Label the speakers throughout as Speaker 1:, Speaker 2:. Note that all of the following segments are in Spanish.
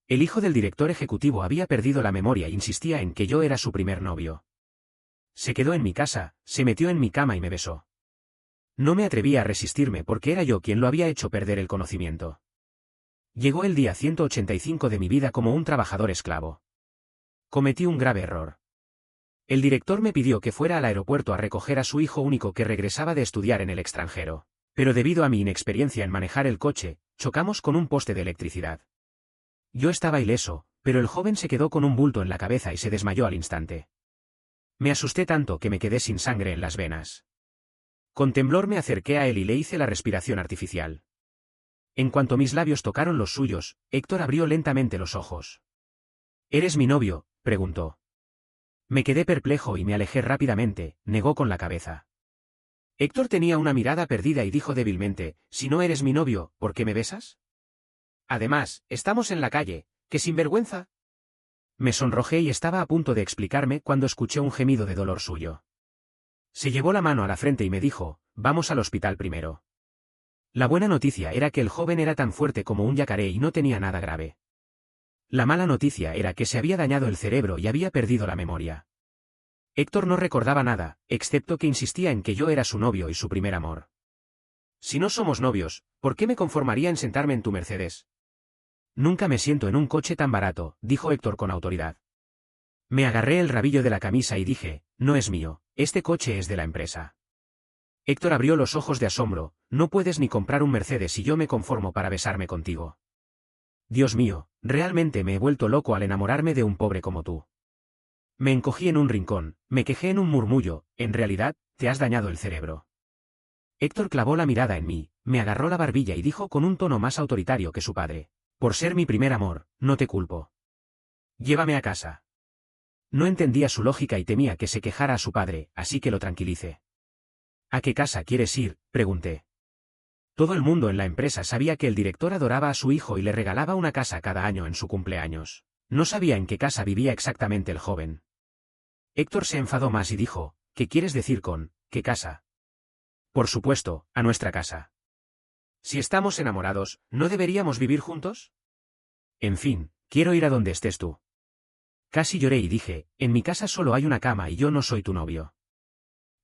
Speaker 1: El hijo del director ejecutivo había perdido la memoria e insistía en que yo era su primer novio. Se quedó en mi casa, se metió en mi cama y me besó. No me atrevía a resistirme porque era yo quien lo había hecho perder el conocimiento. Llegó el día 185 de mi vida como un trabajador esclavo. Cometí un grave error. El director me pidió que fuera al aeropuerto a recoger a su hijo único que regresaba de estudiar en el extranjero, pero debido a mi inexperiencia en manejar el coche, chocamos con un poste de electricidad. Yo estaba ileso, pero el joven se quedó con un bulto en la cabeza y se desmayó al instante. Me asusté tanto que me quedé sin sangre en las venas. Con temblor me acerqué a él y le hice la respiración artificial. En cuanto mis labios tocaron los suyos, Héctor abrió lentamente los ojos. ¿Eres mi novio?, preguntó. Me quedé perplejo y me alejé rápidamente, negó con la cabeza. Héctor tenía una mirada perdida y dijo débilmente, si no eres mi novio, ¿por qué me besas? Además, estamos en la calle, ¡qué sinvergüenza! Me sonrojé y estaba a punto de explicarme cuando escuché un gemido de dolor suyo. Se llevó la mano a la frente y me dijo, vamos al hospital primero. La buena noticia era que el joven era tan fuerte como un yacaré y no tenía nada grave. La mala noticia era que se había dañado el cerebro y había perdido la memoria. Héctor no recordaba nada, excepto que insistía en que yo era su novio y su primer amor. Si no somos novios, ¿por qué me conformaría en sentarme en tu Mercedes? Nunca me siento en un coche tan barato, dijo Héctor con autoridad. Me agarré el rabillo de la camisa y dije, no es mío, este coche es de la empresa. Héctor abrió los ojos de asombro, no puedes ni comprar un Mercedes y yo me conformo para besarme contigo. Dios mío, realmente me he vuelto loco al enamorarme de un pobre como tú. Me encogí en un rincón, me quejé en un murmullo, en realidad, te has dañado el cerebro. Héctor clavó la mirada en mí, me agarró la barbilla y dijo con un tono más autoritario que su padre, por ser mi primer amor, no te culpo. Llévame a casa. No entendía su lógica y temía que se quejara a su padre, así que lo tranquilicé. ¿A qué casa quieres ir?, pregunté. Todo el mundo en la empresa sabía que el director adoraba a su hijo y le regalaba una casa cada año en su cumpleaños. No sabía en qué casa vivía exactamente el joven. Héctor se enfadó más y dijo, ¿qué quieres decir con, qué casa? Por supuesto, a nuestra casa. Si estamos enamorados, ¿no deberíamos vivir juntos? En fin, quiero ir a donde estés tú. Casi lloré y dije, en mi casa solo hay una cama y yo no soy tu novio.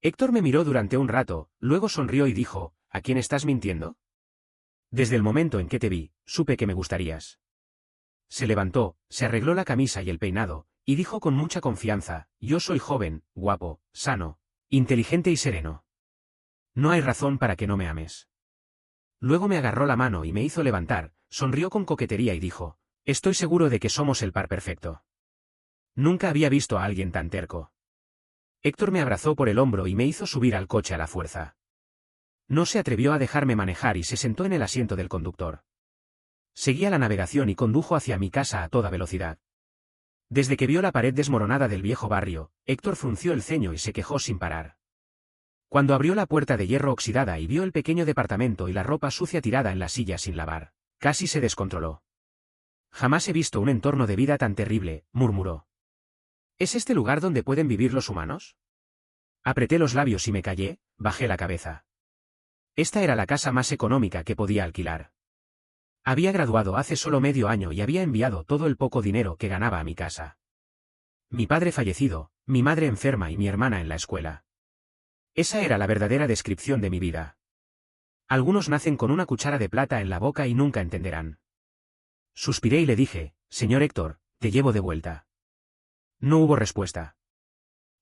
Speaker 1: Héctor me miró durante un rato, luego sonrió y dijo, ¿a quién estás mintiendo? Desde el momento en que te vi, supe que me gustarías. Se levantó, se arregló la camisa y el peinado, y dijo con mucha confianza, yo soy joven, guapo, sano, inteligente y sereno. No hay razón para que no me ames. Luego me agarró la mano y me hizo levantar, sonrió con coquetería y dijo, estoy seguro de que somos el par perfecto. Nunca había visto a alguien tan terco. Héctor me abrazó por el hombro y me hizo subir al coche a la fuerza. No se atrevió a dejarme manejar y se sentó en el asiento del conductor. Seguía la navegación y condujo hacia mi casa a toda velocidad. Desde que vio la pared desmoronada del viejo barrio, Héctor frunció el ceño y se quejó sin parar. Cuando abrió la puerta de hierro oxidada y vio el pequeño departamento y la ropa sucia tirada en la silla sin lavar, casi se descontroló. Jamás he visto un entorno de vida tan terrible, murmuró. ¿Es este lugar donde pueden vivir los humanos? Apreté los labios y me callé, bajé la cabeza. Esta era la casa más económica que podía alquilar. Había graduado hace solo medio año y había enviado todo el poco dinero que ganaba a mi casa. Mi padre fallecido, mi madre enferma y mi hermana en la escuela. Esa era la verdadera descripción de mi vida. Algunos nacen con una cuchara de plata en la boca y nunca entenderán. Suspiré y le dije, señor Héctor, te llevo de vuelta. No hubo respuesta.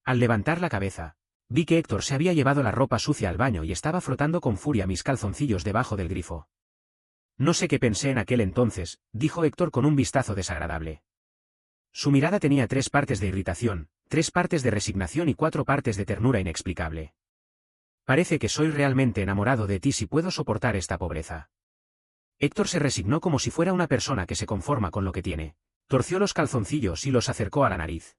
Speaker 1: Al levantar la cabeza, vi que Héctor se había llevado la ropa sucia al baño y estaba frotando con furia mis calzoncillos debajo del grifo. No sé qué pensé en aquel entonces, dijo Héctor con un vistazo desagradable. Su mirada tenía 3 partes de irritación, 3 partes de resignación y 4 partes de ternura inexplicable. Parece que soy realmente enamorado de ti si puedo soportar esta pobreza. Héctor se resignó como si fuera una persona que se conforma con lo que tiene. Torció los calzoncillos y los acercó a la nariz.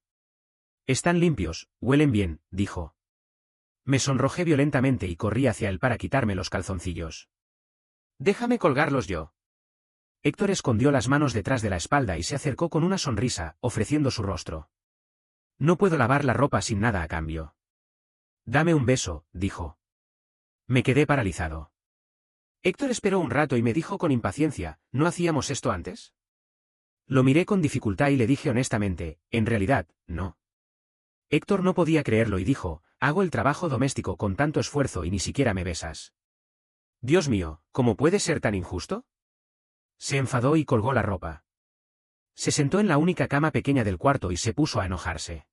Speaker 1: Están limpios, huelen bien, dijo. Me sonrojé violentamente y corrí hacia él para quitarme los calzoncillos. Déjame colgarlos yo. Héctor escondió las manos detrás de la espalda y se acercó con una sonrisa, ofreciendo su rostro. No puedo lavar la ropa sin nada a cambio. Dame un beso, dijo. Me quedé paralizado. Héctor esperó un rato y me dijo con impaciencia, ¿no hacíamos esto antes? Lo miré con dificultad y le dije honestamente, en realidad, no. Héctor no podía creerlo y dijo, hago el trabajo doméstico con tanto esfuerzo y ni siquiera me besas. Dios mío, ¿cómo puedes ser tan injusto? Se enfadó y colgó la ropa. Se sentó en la única cama pequeña del cuarto y se puso a enojarse.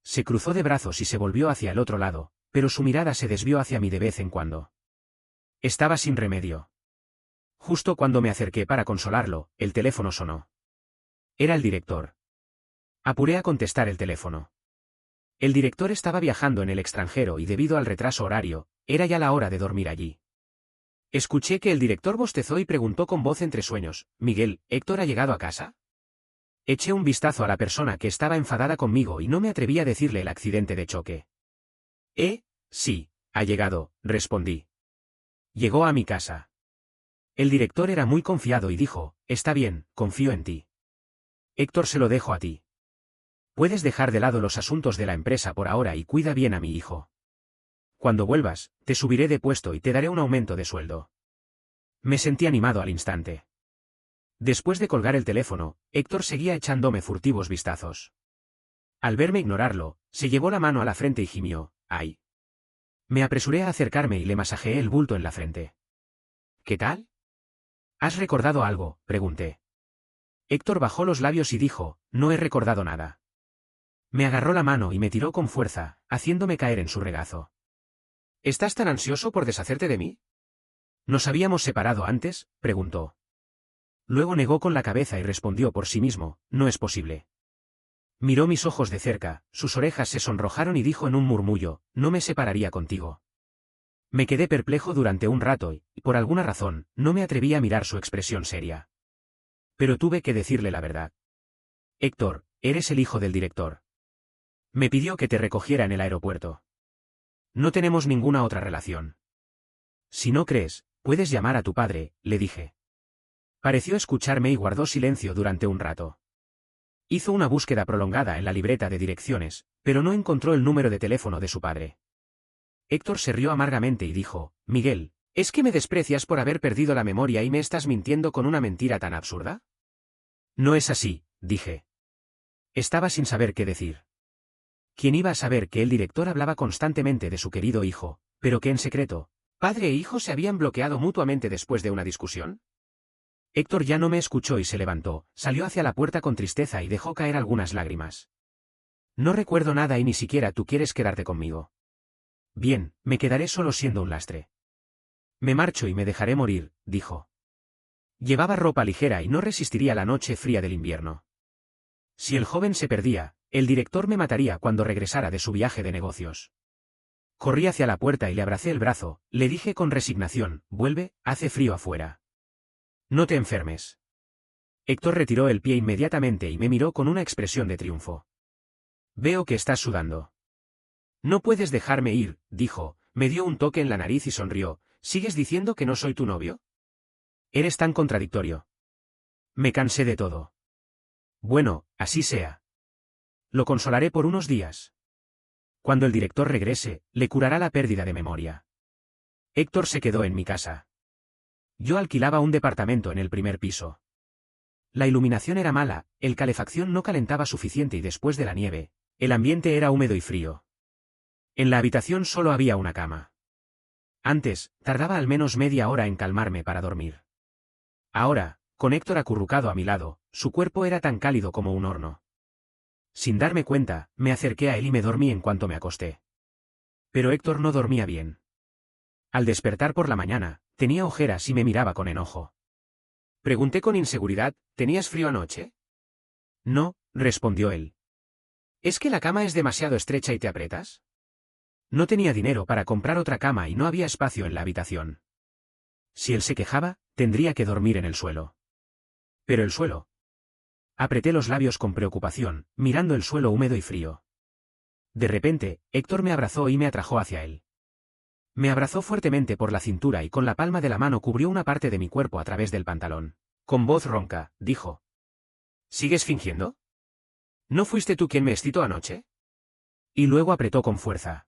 Speaker 1: Se cruzó de brazos y se volvió hacia el otro lado, pero su mirada se desvió hacia mí de vez en cuando. Estaba sin remedio. Justo cuando me acerqué para consolarlo, el teléfono sonó. Era el director. Apuré a contestar el teléfono. El director estaba viajando en el extranjero y debido al retraso horario, era ya la hora de dormir allí. Escuché que el director bostezó y preguntó con voz entre sueños, Miguel, ¿Héctor ha llegado a casa? Eché un vistazo a la persona que estaba enfadada conmigo y no me atreví a decirle el accidente de choque. Sí, ha llegado, respondí. Llegó a mi casa. El director era muy confiado y dijo, está bien, confío en ti. Héctor, se lo dejo a ti. Puedes dejar de lado los asuntos de la empresa por ahora y cuida bien a mi hijo. Cuando vuelvas, te subiré de puesto y te daré un aumento de sueldo. Me sentí animado al instante. Después de colgar el teléfono, Héctor seguía echándome furtivos vistazos. Al verme ignorarlo, se llevó la mano a la frente y gimió, ¡ay! Me apresuré a acercarme y le masajeé el bulto en la frente. ¿Qué tal? ¿Has recordado algo?, pregunté. Héctor bajó los labios y dijo, no he recordado nada. Me agarró la mano y me tiró con fuerza, haciéndome caer en su regazo. ¿Estás tan ansioso por deshacerte de mí? ¿Nos habíamos separado antes?, preguntó. Luego negó con la cabeza y respondió por sí mismo, no es posible. Miró mis ojos de cerca, sus orejas se sonrojaron y dijo en un murmullo, no me separaría contigo. Me quedé perplejo durante un rato y, por alguna razón, no me atreví a mirar su expresión seria. Pero tuve que decirle la verdad. Héctor, eres el hijo del director. Me pidió que te recogiera en el aeropuerto. No tenemos ninguna otra relación. Si no crees, puedes llamar a tu padre, le dije. Pareció escucharme y guardó silencio durante un rato. Hizo una búsqueda prolongada en la libreta de direcciones, pero no encontró el número de teléfono de su padre. Héctor se rió amargamente y dijo, Miguel, ¿es que me desprecias por haber perdido la memoria y me estás mintiendo con una mentira tan absurda? No es así, dije. Estaba sin saber qué decir. ¿Quién iba a saber que el director hablaba constantemente de su querido hijo, pero que en secreto, padre e hijo se habían bloqueado mutuamente después de una discusión? Héctor ya no me escuchó y se levantó, salió hacia la puerta con tristeza y dejó caer algunas lágrimas. No recuerdo nada y ni siquiera tú quieres quedarte conmigo. Bien, me quedaré solo siendo un lastre. Me marcho y me dejaré morir, dijo. Llevaba ropa ligera y no resistiría la noche fría del invierno. Si el joven se perdía, el director me mataría cuando regresara de su viaje de negocios. Corrí hacia la puerta y le abracé el brazo, le dije con resignación, vuelve, hace frío afuera. No te enfermes. Héctor retiró el pie inmediatamente y me miró con una expresión de triunfo. Veo que estás sudando. No puedes dejarme ir, dijo, me dio un toque en la nariz y sonrió, ¿sigues diciendo que no soy tu novio? Eres tan contradictorio. Me cansé de todo. Bueno, así sea. Lo consolaré por unos días. Cuando el director regrese, le curará la pérdida de memoria. Héctor se quedó en mi casa. Yo alquilaba un departamento en el primer piso. La iluminación era mala, el calefacción no calentaba suficiente y después de la nieve, el ambiente era húmedo y frío. En la habitación solo había una cama. Antes, tardaba al menos media hora en calmarme para dormir. Ahora, con Héctor acurrucado a mi lado, su cuerpo era tan cálido como un horno. Sin darme cuenta, me acerqué a él y me dormí en cuanto me acosté. Pero Héctor no dormía bien. Al despertar por la mañana, tenía ojeras y me miraba con enojo. Pregunté con inseguridad, ¿tenías frío anoche? No, respondió él. ¿Es que la cama es demasiado estrecha y te aprietas? No tenía dinero para comprar otra cama y no había espacio en la habitación. Si él se quejaba, tendría que dormir en el suelo. Pero el suelo. Apreté los labios con preocupación, mirando el suelo húmedo y frío. De repente, Héctor me abrazó y me atrajo hacia él. Me abrazó fuertemente por la cintura y con la palma de la mano cubrió una parte de mi cuerpo a través del pantalón. Con voz ronca, dijo. ¿Sigues fingiendo? ¿No fuiste tú quien me excitó anoche? Y luego apretó con fuerza.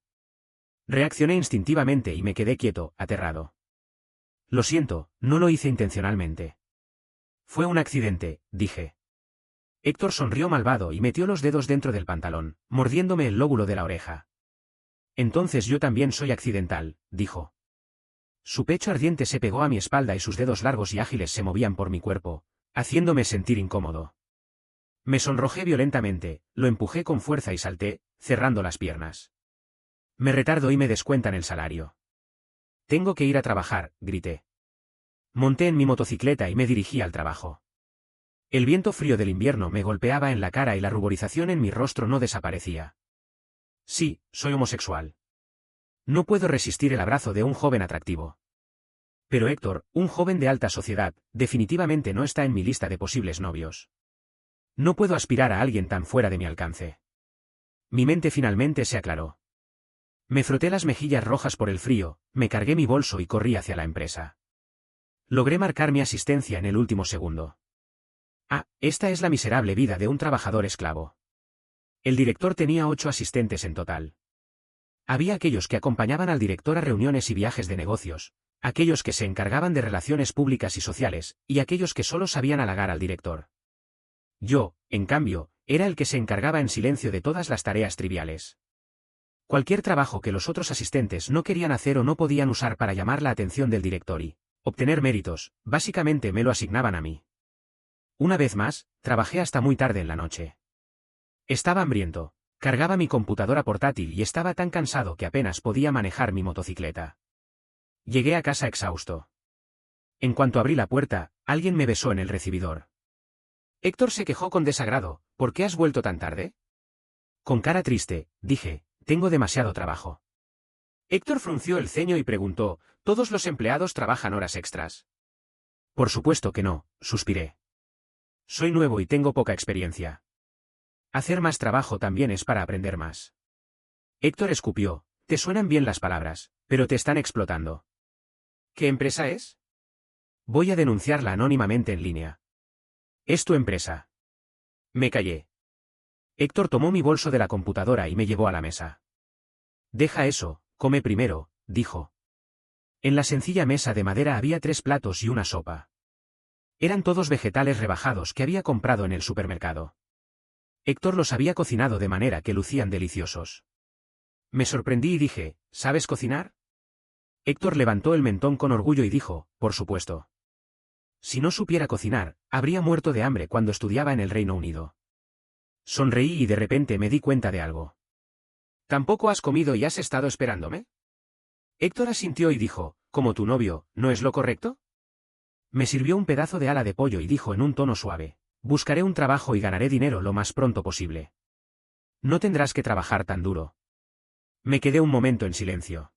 Speaker 1: Reaccioné instintivamente y me quedé quieto, aterrado. Lo siento, no lo hice intencionalmente. Fue un accidente, dije. Héctor sonrió malvado y metió los dedos dentro del pantalón, mordiéndome el lóbulo de la oreja. Entonces yo también soy accidental, dijo. Su pecho ardiente se pegó a mi espalda y sus dedos largos y ágiles se movían por mi cuerpo, haciéndome sentir incómodo. Me sonrojé violentamente, lo empujé con fuerza y salté, cerrando las piernas. Me retardo y me descuentan el salario. Tengo que ir a trabajar, grité. Monté en mi motocicleta y me dirigí al trabajo. El viento frío del invierno me golpeaba en la cara y la ruborización en mi rostro no desaparecía. Sí, soy homosexual. No puedo resistir el abrazo de un joven atractivo. Pero Héctor, un joven de alta sociedad, definitivamente no está en mi lista de posibles novios. No puedo aspirar a alguien tan fuera de mi alcance. Mi mente finalmente se aclaró. Me froté las mejillas rojas por el frío, me cargué mi bolso y corrí hacia la empresa. Logré marcar mi asistencia en el último segundo. Ah, esta es la miserable vida de un trabajador esclavo. El director tenía 8 asistentes en total. Había aquellos que acompañaban al director a reuniones y viajes de negocios, aquellos que se encargaban de relaciones públicas y sociales, y aquellos que solo sabían halagar al director. Yo, en cambio, era el que se encargaba en silencio de todas las tareas triviales. Cualquier trabajo que los otros asistentes no querían hacer o no podían usar para llamar la atención del director y obtener méritos, básicamente me lo asignaban a mí. Una vez más, trabajé hasta muy tarde en la noche. Estaba hambriento, cargaba mi computadora portátil y estaba tan cansado que apenas podía manejar mi motocicleta. Llegué a casa exhausto. En cuanto abrí la puerta, alguien me besó en el recibidor. Héctor se quejó con desagrado. ¿Por qué has vuelto tan tarde? Con cara triste, dije, tengo demasiado trabajo. Héctor frunció el ceño y preguntó, ¿todos los empleados trabajan horas extras? Por supuesto que no, suspiré. Soy nuevo y tengo poca experiencia. Hacer más trabajo también es para aprender más. Héctor escupió, te suenan bien las palabras, pero te están explotando. ¿Qué empresa es? Voy a denunciarla anónimamente en línea. Es tu empresa. Me callé. Héctor tomó mi bolso de la computadora y me llevó a la mesa. Deja eso, come primero, dijo. En la sencilla mesa de madera había 3 platos y una sopa. Eran todos vegetales rebajados que había comprado en el supermercado. Héctor los había cocinado de manera que lucían deliciosos. Me sorprendí y dije, ¿sabes cocinar? Héctor levantó el mentón con orgullo y dijo, por supuesto. Si no supiera cocinar, habría muerto de hambre cuando estudiaba en el Reino Unido. Sonreí y de repente me di cuenta de algo. ¿Tampoco has comido y has estado esperándome? Héctor asintió y dijo, como tu novio, ¿no es lo correcto? Me sirvió un pedazo de ala de pollo y dijo en un tono suave, buscaré un trabajo y ganaré dinero lo más pronto posible. No tendrás que trabajar tan duro. Me quedé un momento en silencio.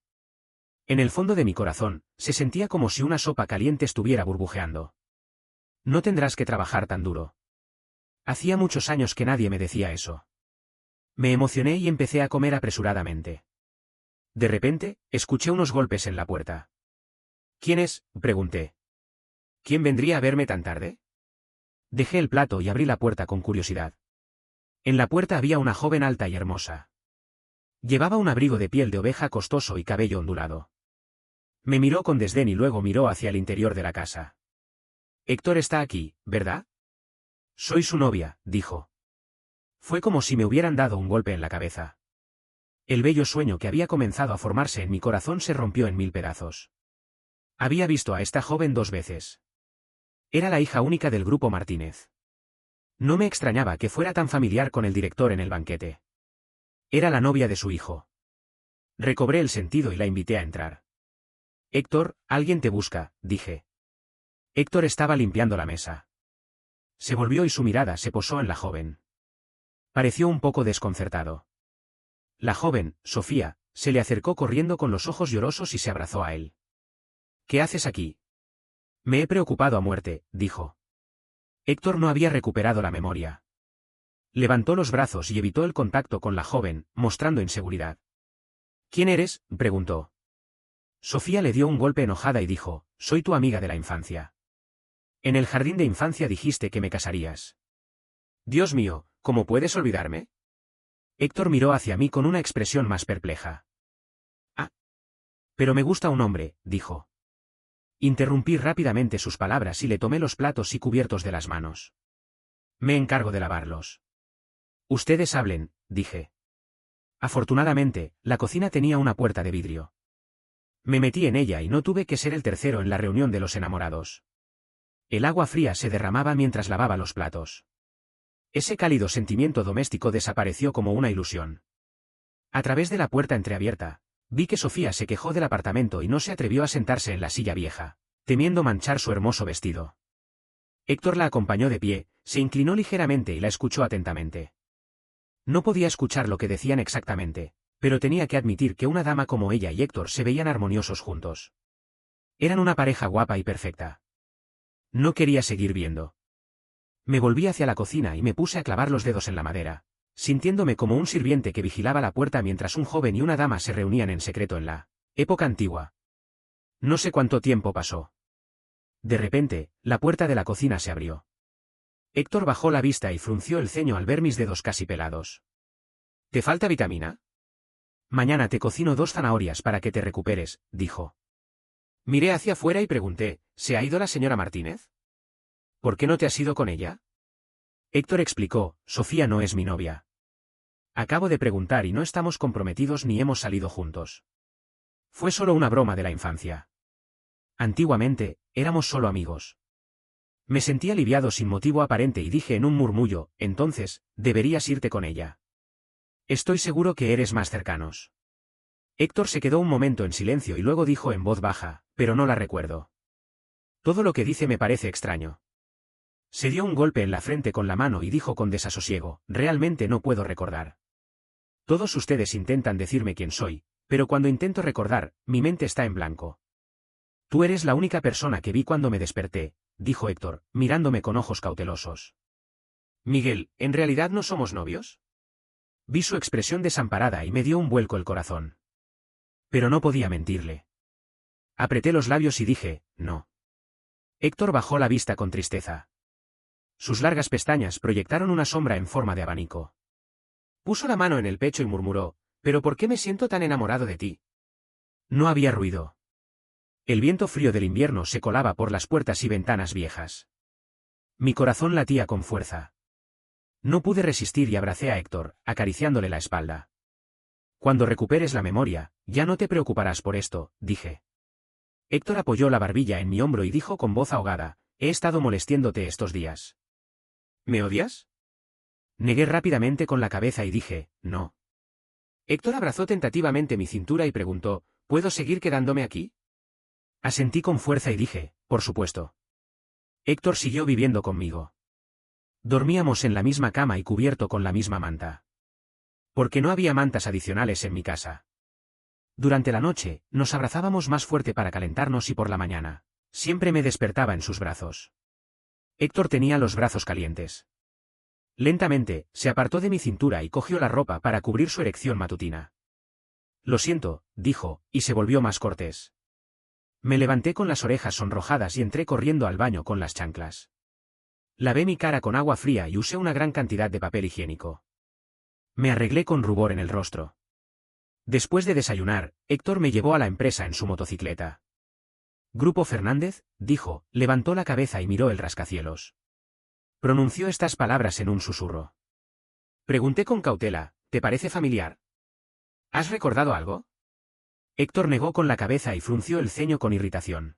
Speaker 1: En el fondo de mi corazón, se sentía como si una sopa caliente estuviera burbujeando. No tendrás que trabajar tan duro. Hacía muchos años que nadie me decía eso. Me emocioné y empecé a comer apresuradamente. De repente, escuché unos golpes en la puerta. ¿Quién es?, pregunté. ¿Quién vendría a verme tan tarde? Dejé el plato y abrí la puerta con curiosidad. En la puerta había una joven alta y hermosa. Llevaba un abrigo de piel de oveja costoso y cabello ondulado. Me miró con desdén y luego miró hacia el interior de la casa. Héctor está aquí, ¿verdad? Soy su novia, dijo. Fue como si me hubieran dado un golpe en la cabeza. El bello sueño que había comenzado a formarse en mi corazón se rompió en 1000 pedazos. Había visto a esta joven 2 veces. Era la hija única del grupo Martínez. No me extrañaba que fuera tan familiar con el director en el banquete. Era la novia de su hijo. Recobré el sentido y la invité a entrar. Héctor, alguien te busca, dije. Héctor estaba limpiando la mesa. Se volvió y su mirada se posó en la joven. Pareció un poco desconcertado. La joven, Sofía, se le acercó corriendo con los ojos llorosos y se abrazó a él. ¿Qué haces aquí? Me he preocupado a muerte, dijo. Héctor no había recuperado la memoria. Levantó los brazos y evitó el contacto con la joven, mostrando inseguridad. ¿Quién eres?, preguntó. Sofía le dio un golpe enojada y dijo, soy tu amiga de la infancia. En el jardín de infancia dijiste que me casarías. Dios mío, ¿cómo puedes olvidarme? Héctor miró hacia mí con una expresión más perpleja. Ah. Pero me gusta un hombre, dijo. Interrumpí rápidamente sus palabras y le tomé los platos y cubiertos de las manos. Me encargo de lavarlos. Ustedes hablen, dije. Afortunadamente, la cocina tenía una puerta de vidrio. Me metí en ella y no tuve que ser el tercero en la reunión de los enamorados. El agua fría se derramaba mientras lavaba los platos. Ese cálido sentimiento doméstico desapareció como una ilusión. A través de la puerta entreabierta, vi que Sofía se quejó del apartamento y no se atrevió a sentarse en la silla vieja, temiendo manchar su hermoso vestido. Héctor la acompañó de pie, se inclinó ligeramente y la escuchó atentamente. No podía escuchar lo que decían exactamente, pero tenía que admitir que una dama como ella y Héctor se veían armoniosos juntos. Eran una pareja guapa y perfecta. No quería seguir viendo. Me volví hacia la cocina y me puse a clavar los dedos en la madera, sintiéndome como un sirviente que vigilaba la puerta mientras un joven y una dama se reunían en secreto en la época antigua. No sé cuánto tiempo pasó. De repente, la puerta de la cocina se abrió. Héctor bajó la vista y frunció el ceño al ver mis dedos casi pelados. ¿Te falta vitamina? Mañana te cocino 2 zanahorias para que te recuperes, dijo. Miré hacia afuera y pregunté, ¿se ha ido la señora Martínez? ¿Por qué no te has ido con ella? Héctor explicó, Sofía no es mi novia. Acabo de preguntar y no estamos comprometidos ni hemos salido juntos. Fue solo una broma de la infancia. Antiguamente, éramos solo amigos. Me sentí aliviado sin motivo aparente y dije en un murmullo, entonces, deberías irte con ella. Estoy seguro que eres más cercanos. Héctor se quedó un momento en silencio y luego dijo en voz baja, pero no la recuerdo. Todo lo que dice me parece extraño. Se dio un golpe en la frente con la mano y dijo con desasosiego, realmente no puedo recordar. Todos ustedes intentan decirme quién soy, pero cuando intento recordar, mi mente está en blanco. Tú eres la única persona que vi cuando me desperté, dijo Héctor, mirándome con ojos cautelosos. Miguel, ¿en realidad no somos novios? Vi su expresión desamparada y me dio un vuelco el corazón. Pero no podía mentirle. Apreté los labios y dije, no. Héctor bajó la vista con tristeza. Sus largas pestañas proyectaron una sombra en forma de abanico. Puso la mano en el pecho y murmuró, ¿pero por qué me siento tan enamorado de ti? No había ruido. El viento frío del invierno se colaba por las puertas y ventanas viejas. Mi corazón latía con fuerza. No pude resistir y abracé a Héctor, acariciándole la espalda. Cuando recuperes la memoria, ya no te preocuparás por esto, dije. Héctor apoyó la barbilla en mi hombro y dijo con voz ahogada, he estado molestiéndote estos días. ¿Me odias? Negué rápidamente con la cabeza y dije, no. Héctor abrazó tentativamente mi cintura y preguntó, ¿puedo seguir quedándome aquí? Asentí con fuerza y dije, por supuesto. Héctor siguió viviendo conmigo. Dormíamos en la misma cama y cubierto con la misma manta. Porque no había mantas adicionales en mi casa. Durante la noche, nos abrazábamos más fuerte para calentarnos y por la mañana, siempre me despertaba en sus brazos. Héctor tenía los brazos calientes. Lentamente, se apartó de mi cintura y cogió la ropa para cubrir su erección matutina. Lo siento, dijo, y se volvió más cortés. Me levanté con las orejas sonrojadas y entré corriendo al baño con las chanclas. Lavé mi cara con agua fría y usé una gran cantidad de papel higiénico. Me arreglé con rubor en el rostro. Después de desayunar, Héctor me llevó a la empresa en su motocicleta. Grupo Fernández, dijo, levantó la cabeza y miró el rascacielos. Pronunció estas palabras en un susurro. Pregunté con cautela, ¿te parece familiar? ¿Has recordado algo? Héctor negó con la cabeza y frunció el ceño con irritación.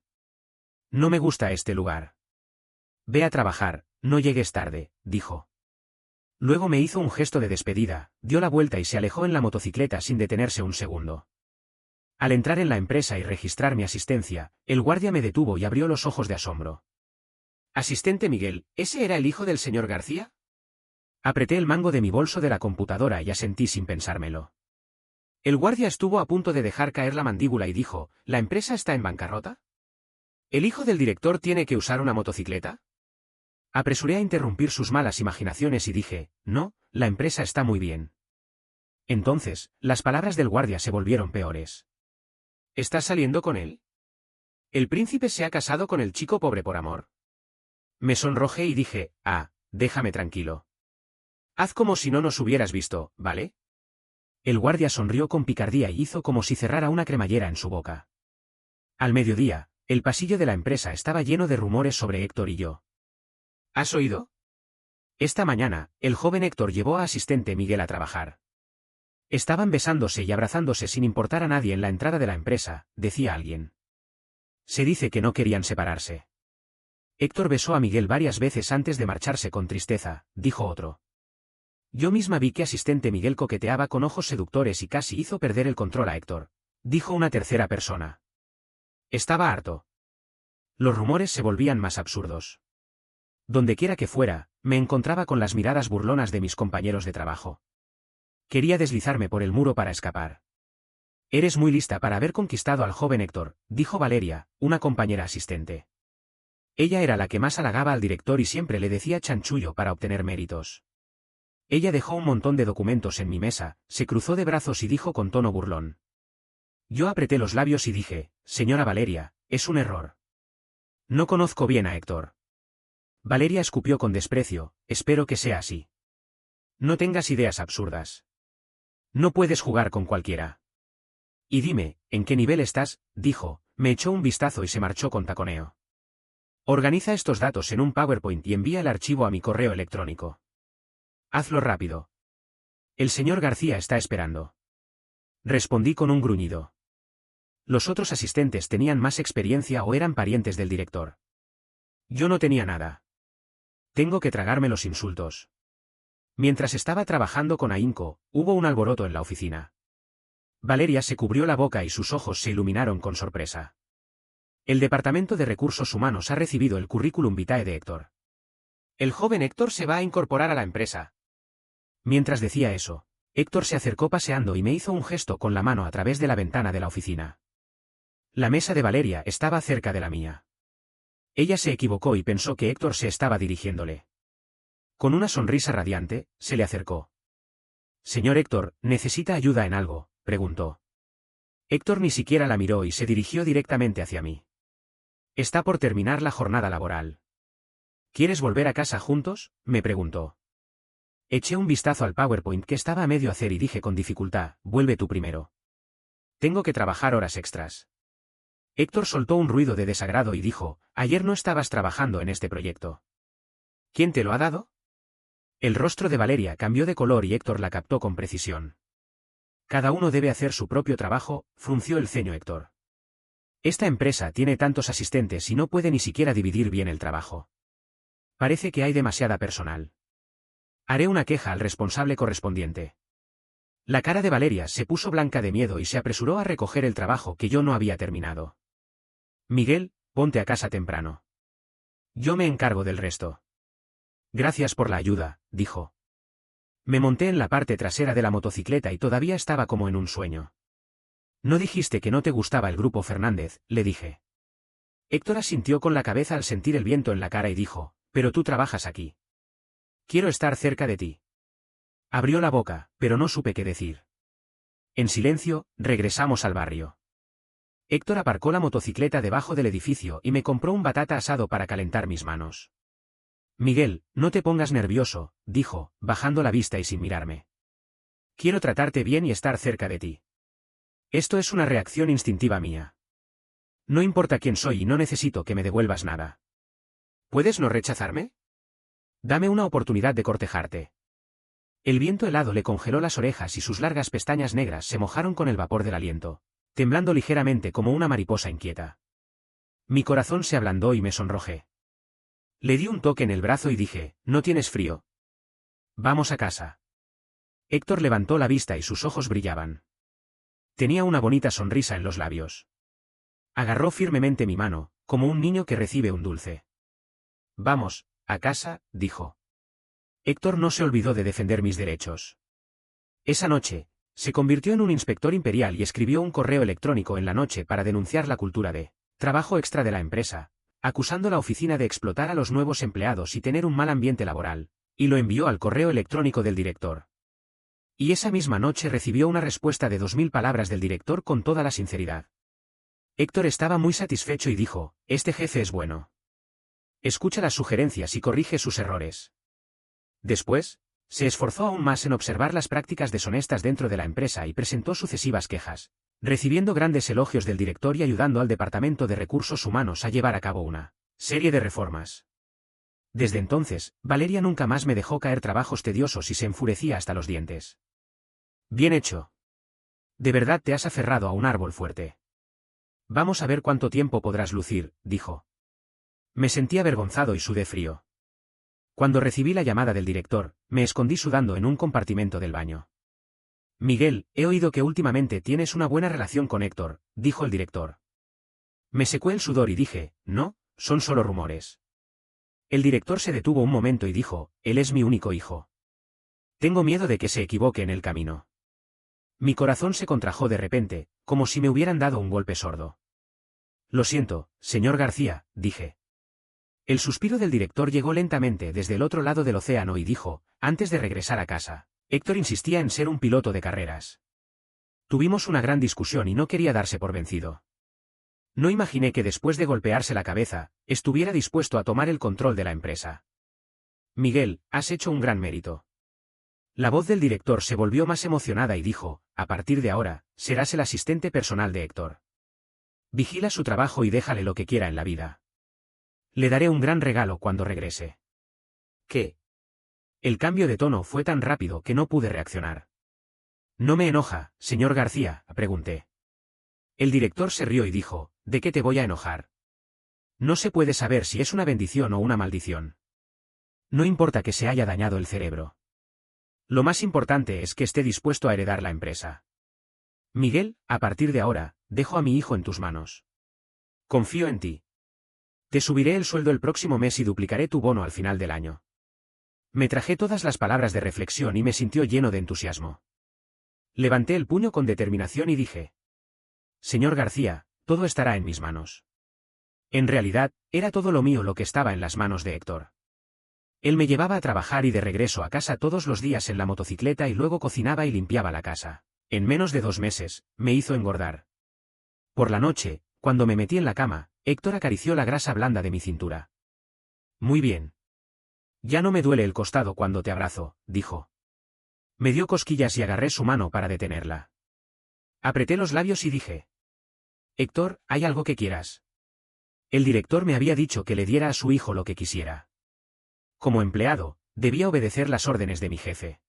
Speaker 1: No me gusta este lugar. Ve a trabajar, no llegues tarde, dijo. Luego me hizo un gesto de despedida, dio la vuelta y se alejó en la motocicleta sin detenerse un segundo. Al entrar en la empresa y registrar mi asistencia, el guardia me detuvo y abrió los ojos de asombro. Asistente Miguel, ¿ese era el hijo del señor García? Apreté el mango de mi bolso de la computadora y asentí sin pensármelo. El guardia estuvo a punto de dejar caer la mandíbula y dijo, ¿la empresa está en bancarrota? ¿El hijo del director tiene que usar una motocicleta? Apresuré a interrumpir sus malas imaginaciones y dije, no, la empresa está muy bien. Entonces, las palabras del guardia se volvieron peores. ¿Estás saliendo con él? El príncipe se ha casado con el chico pobre por amor. Me sonrojé y dije, déjame tranquilo. Haz como si no nos hubieras visto, ¿vale? El guardia sonrió con picardía y hizo como si cerrara una cremallera en su boca. Al mediodía, el pasillo de la empresa estaba lleno de rumores sobre Héctor y yo. ¿Has oído? Esta mañana, el joven Héctor llevó a asistente Miguel a trabajar. Estaban besándose y abrazándose sin importar a nadie en la entrada de la empresa, decía alguien. Se dice que no querían separarse. Héctor besó a Miguel varias veces antes de marcharse con tristeza, dijo otro. Yo misma vi que asistente Miguel coqueteaba con ojos seductores y casi hizo perder el control a Héctor, dijo una tercera persona. Estaba harto. Los rumores se volvían más absurdos. Dondequiera que fuera, me encontraba con las miradas burlonas de mis compañeros de trabajo. Quería deslizarme por el muro para escapar. Eres muy lista para haber conquistado al joven Héctor, dijo Valeria, una compañera asistente. Ella era la que más halagaba al director y siempre le decía chanchullo para obtener méritos. Ella dejó un montón de documentos en mi mesa, se cruzó de brazos y dijo con tono burlón. Yo apreté los labios y dije, señora Valeria, es un error. No conozco bien a Héctor. Valeria escupió con desprecio, espero que sea así. No tengas ideas absurdas. No puedes jugar con cualquiera. Y dime, ¿en qué nivel estás?, dijo, me echó un vistazo y se marchó con taconeo. Organiza estos datos en un PowerPoint y envía el archivo a mi correo electrónico. Hazlo rápido. El señor García está esperando. Respondí con un gruñido. Los otros asistentes tenían más experiencia o eran parientes del director. Yo no tenía nada. Tengo que tragarme los insultos. Mientras estaba trabajando con ahínco, hubo un alboroto en la oficina. Valeria se cubrió la boca y sus ojos se iluminaron con sorpresa. El Departamento de Recursos Humanos ha recibido el currículum vitae de Héctor. El joven Héctor se va a incorporar a la empresa. Mientras decía eso, Héctor se acercó paseando y me hizo un gesto con la mano a través de la ventana de la oficina. La mesa de Valeria estaba cerca de la mía. Ella se equivocó y pensó que Héctor se estaba dirigiéndole. Con una sonrisa radiante, se le acercó. Señor Héctor, ¿necesita ayuda en algo?, preguntó. Héctor ni siquiera la miró y se dirigió directamente hacia mí. Está por terminar la jornada laboral. ¿Quieres volver a casa juntos?, me preguntó. Eché un vistazo al PowerPoint que estaba a medio hacer y dije con dificultad, vuelve tú primero. Tengo que trabajar horas extras. Héctor soltó un ruido de desagrado y dijo, ayer no estabas trabajando en este proyecto. ¿Quién te lo ha dado? El rostro de Valeria cambió de color y Héctor la captó con precisión. Cada uno debe hacer su propio trabajo, frunció el ceño Héctor. Esta empresa tiene tantos asistentes y no puede ni siquiera dividir bien el trabajo. Parece que hay demasiada personal. Haré una queja al responsable correspondiente. La cara de Valeria se puso blanca de miedo y se apresuró a recoger el trabajo que yo no había terminado. Miguel, ponte a casa temprano. Yo me encargo del resto. Gracias por la ayuda, dijo. Me monté en la parte trasera de la motocicleta y todavía estaba como en un sueño. No dijiste que no te gustaba el grupo Fernández, le dije. Héctor asintió con la cabeza al sentir el viento en la cara y dijo, pero tú trabajas aquí. Quiero estar cerca de ti. Abrió la boca, pero no supe qué decir. En silencio, regresamos al barrio. Héctor aparcó la motocicleta debajo del edificio y me compró un batata asado para calentar mis manos. Miguel, no te pongas nervioso, dijo, bajando la vista y sin mirarme. Quiero tratarte bien y estar cerca de ti. Esto es una reacción instintiva mía. No importa quién soy y no necesito que me devuelvas nada. ¿Puedes no rechazarme? Dame una oportunidad de cortejarte. El viento helado le congeló las orejas y sus largas pestañas negras se mojaron con el vapor del aliento, temblando ligeramente como una mariposa inquieta. Mi corazón se ablandó y me sonrojé. Le di un toque en el brazo y dije, ¿no tienes frío? Vamos a casa. Héctor levantó la vista y sus ojos brillaban. Tenía una bonita sonrisa en los labios. Agarró firmemente mi mano, como un niño que recibe un dulce. Vamos, a casa, dijo. Héctor no se olvidó de defender mis derechos. Esa noche, se convirtió en un inspector imperial y escribió un correo electrónico en la noche para denunciar la cultura de trabajo extra de la empresa, acusando a la oficina de explotar a los nuevos empleados y tener un mal ambiente laboral, y lo envió al correo electrónico del director. Y esa misma noche recibió una respuesta de 2000 palabras del director con toda la sinceridad. Héctor estaba muy satisfecho y dijo, este jefe es bueno. Escucha las sugerencias y corrige sus errores. Después, se esforzó aún más en observar las prácticas deshonestas dentro de la empresa y presentó sucesivas quejas, recibiendo grandes elogios del director y ayudando al Departamento de Recursos Humanos a llevar a cabo una serie de reformas. Desde entonces, Valeria nunca más me dejó caer trabajos tediosos y se enfurecía hasta los dientes. Bien hecho. De verdad te has aferrado a un árbol fuerte. Vamos a ver cuánto tiempo podrás lucir, dijo. Me sentí avergonzado y sudé frío. Cuando recibí la llamada del director, me escondí sudando en un compartimento del baño. Miguel, he oído que últimamente tienes una buena relación con Héctor, dijo el director. Me secó el sudor y dije, no, son solo rumores. El director se detuvo un momento y dijo, él es mi único hijo. Tengo miedo de que se equivoque en el camino. Mi corazón se contrajo de repente, como si me hubieran dado un golpe sordo. Lo siento, señor García, dije. El suspiro del director llegó lentamente desde el otro lado del océano y dijo, antes de regresar a casa, Héctor insistía en ser un piloto de carreras. Tuvimos una gran discusión y no quería darse por vencido. No imaginé que después de golpearse la cabeza, estuviera dispuesto a tomar el control de la empresa. Miguel, has hecho un gran mérito. La voz del director se volvió más emocionada y dijo, a partir de ahora, serás el asistente personal de Héctor. Vigila su trabajo y déjale lo que quiera en la vida. Le daré un gran regalo cuando regrese. ¿Qué? El cambio de tono fue tan rápido que no pude reaccionar. ¿No me enoja, señor García?, pregunté. El director se rió y dijo, ¿de qué te voy a enojar? No se puede saber si es una bendición o una maldición. No importa que se haya dañado el cerebro. Lo más importante es que esté dispuesto a heredar la empresa. Miguel, a partir de ahora, dejo a mi hijo en tus manos. Confío en ti. Te subiré el sueldo el próximo mes y duplicaré tu bono al final del año. Me traje todas las palabras de reflexión y me sintió lleno de entusiasmo. Levanté el puño con determinación y dije. Señor García, todo estará en mis manos. En realidad, era todo lo mío lo que estaba en las manos de Héctor. Él me llevaba a trabajar y de regreso a casa todos los días en la motocicleta y luego cocinaba y limpiaba la casa. En menos de 2 meses, me hizo engordar. Por la noche, cuando me metí en la cama, Héctor acarició la grasa blanda de mi cintura. Muy bien. Ya no me duele el costado cuando te abrazo, dijo. Me dio cosquillas y agarré su mano para detenerla. Apreté los labios y dije. Héctor, ¿hay algo que quieras? El director me había dicho que le diera a su hijo lo que quisiera. Como empleado, debía obedecer las órdenes de mi jefe.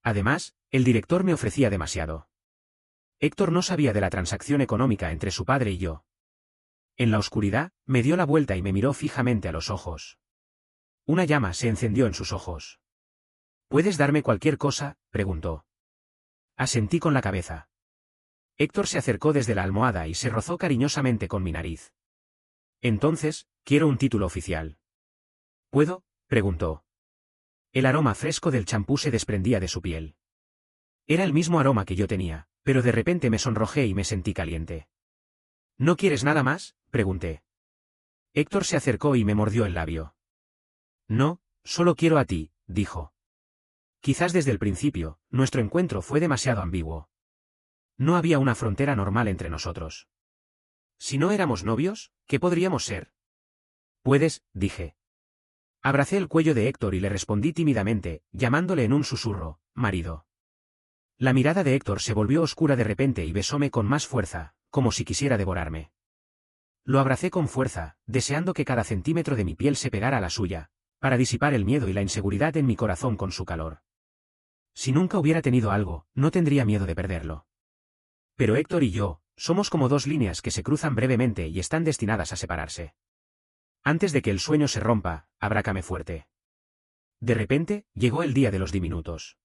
Speaker 1: Además, el director me ofrecía demasiado. Héctor no sabía de la transacción económica entre su padre y yo. En la oscuridad, me dio la vuelta y me miró fijamente a los ojos. Una llama se encendió en sus ojos. ¿Puedes darme cualquier cosa?, preguntó. Asentí con la cabeza. Héctor se acercó desde la almohada y se rozó cariñosamente con mi nariz. Entonces, quiero un título oficial. ¿Puedo?, preguntó. El aroma fresco del champú se desprendía de su piel. Era el mismo aroma que yo tenía, pero de repente me sonrojé y me sentí caliente. ¿No quieres nada más?, pregunté. Héctor se acercó y me mordió el labio. No, solo quiero a ti, dijo. Quizás desde el principio, nuestro encuentro fue demasiado ambiguo. No había una frontera normal entre nosotros. Si no éramos novios, ¿qué podríamos ser? Puedes, dije. Abracé el cuello de Héctor y le respondí tímidamente, llamándole en un susurro, marido. La mirada de Héctor se volvió oscura de repente y besóme con más fuerza, como si quisiera devorarme. Lo abracé con fuerza, deseando que cada centímetro de mi piel se pegara a la suya, para disipar el miedo y la inseguridad en mi corazón con su calor. Si nunca hubiera tenido algo, no tendría miedo de perderlo. Pero Héctor y yo, somos como 2 líneas que se cruzan brevemente y están destinadas a separarse. Antes de que el sueño se rompa, abrácame fuerte. De repente, llegó el día de los diminutos.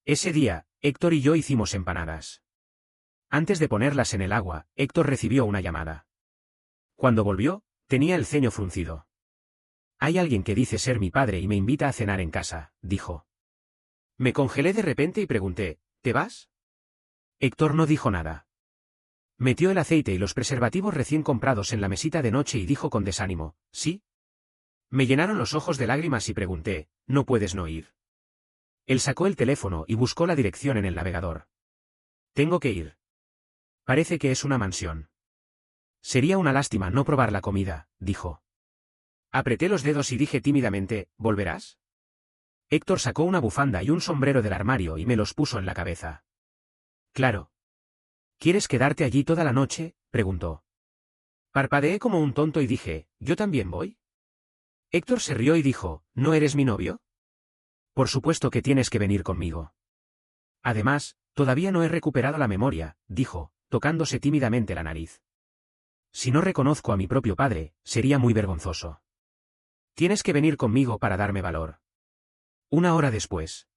Speaker 1: Ese día, Héctor y yo hicimos empanadas. Antes de ponerlas en el agua, Héctor recibió una llamada. Cuando volvió, tenía el ceño fruncido. Hay alguien que dice ser mi padre y me invita a cenar en casa, dijo. Me congelé de repente y pregunté, ¿te vas? Héctor no dijo nada. Metió el aceite y los preservativos recién comprados en la mesita de noche y dijo con desánimo, ¿sí? Me llenaron los ojos de lágrimas y pregunté, ¿no puedes no ir? Él sacó el teléfono y buscó la dirección en el navegador. Tengo que ir. Parece que es una mansión. Sería una lástima no probar la comida, dijo. Apreté los dedos y dije tímidamente, ¿volverás? Héctor sacó una bufanda y un sombrero del armario y me los puso en la cabeza. Claro. ¿Quieres quedarte allí toda la noche?, preguntó. Parpadeé como un tonto y dije, ¿yo también voy? Héctor se rió y dijo, ¿no eres mi novio? Por supuesto que tienes que venir conmigo. Además, todavía no he recuperado la memoria, dijo, tocándose tímidamente la nariz. Si no reconozco a mi propio padre, sería muy vergonzoso. Tienes que venir conmigo para darme valor. Una hora después.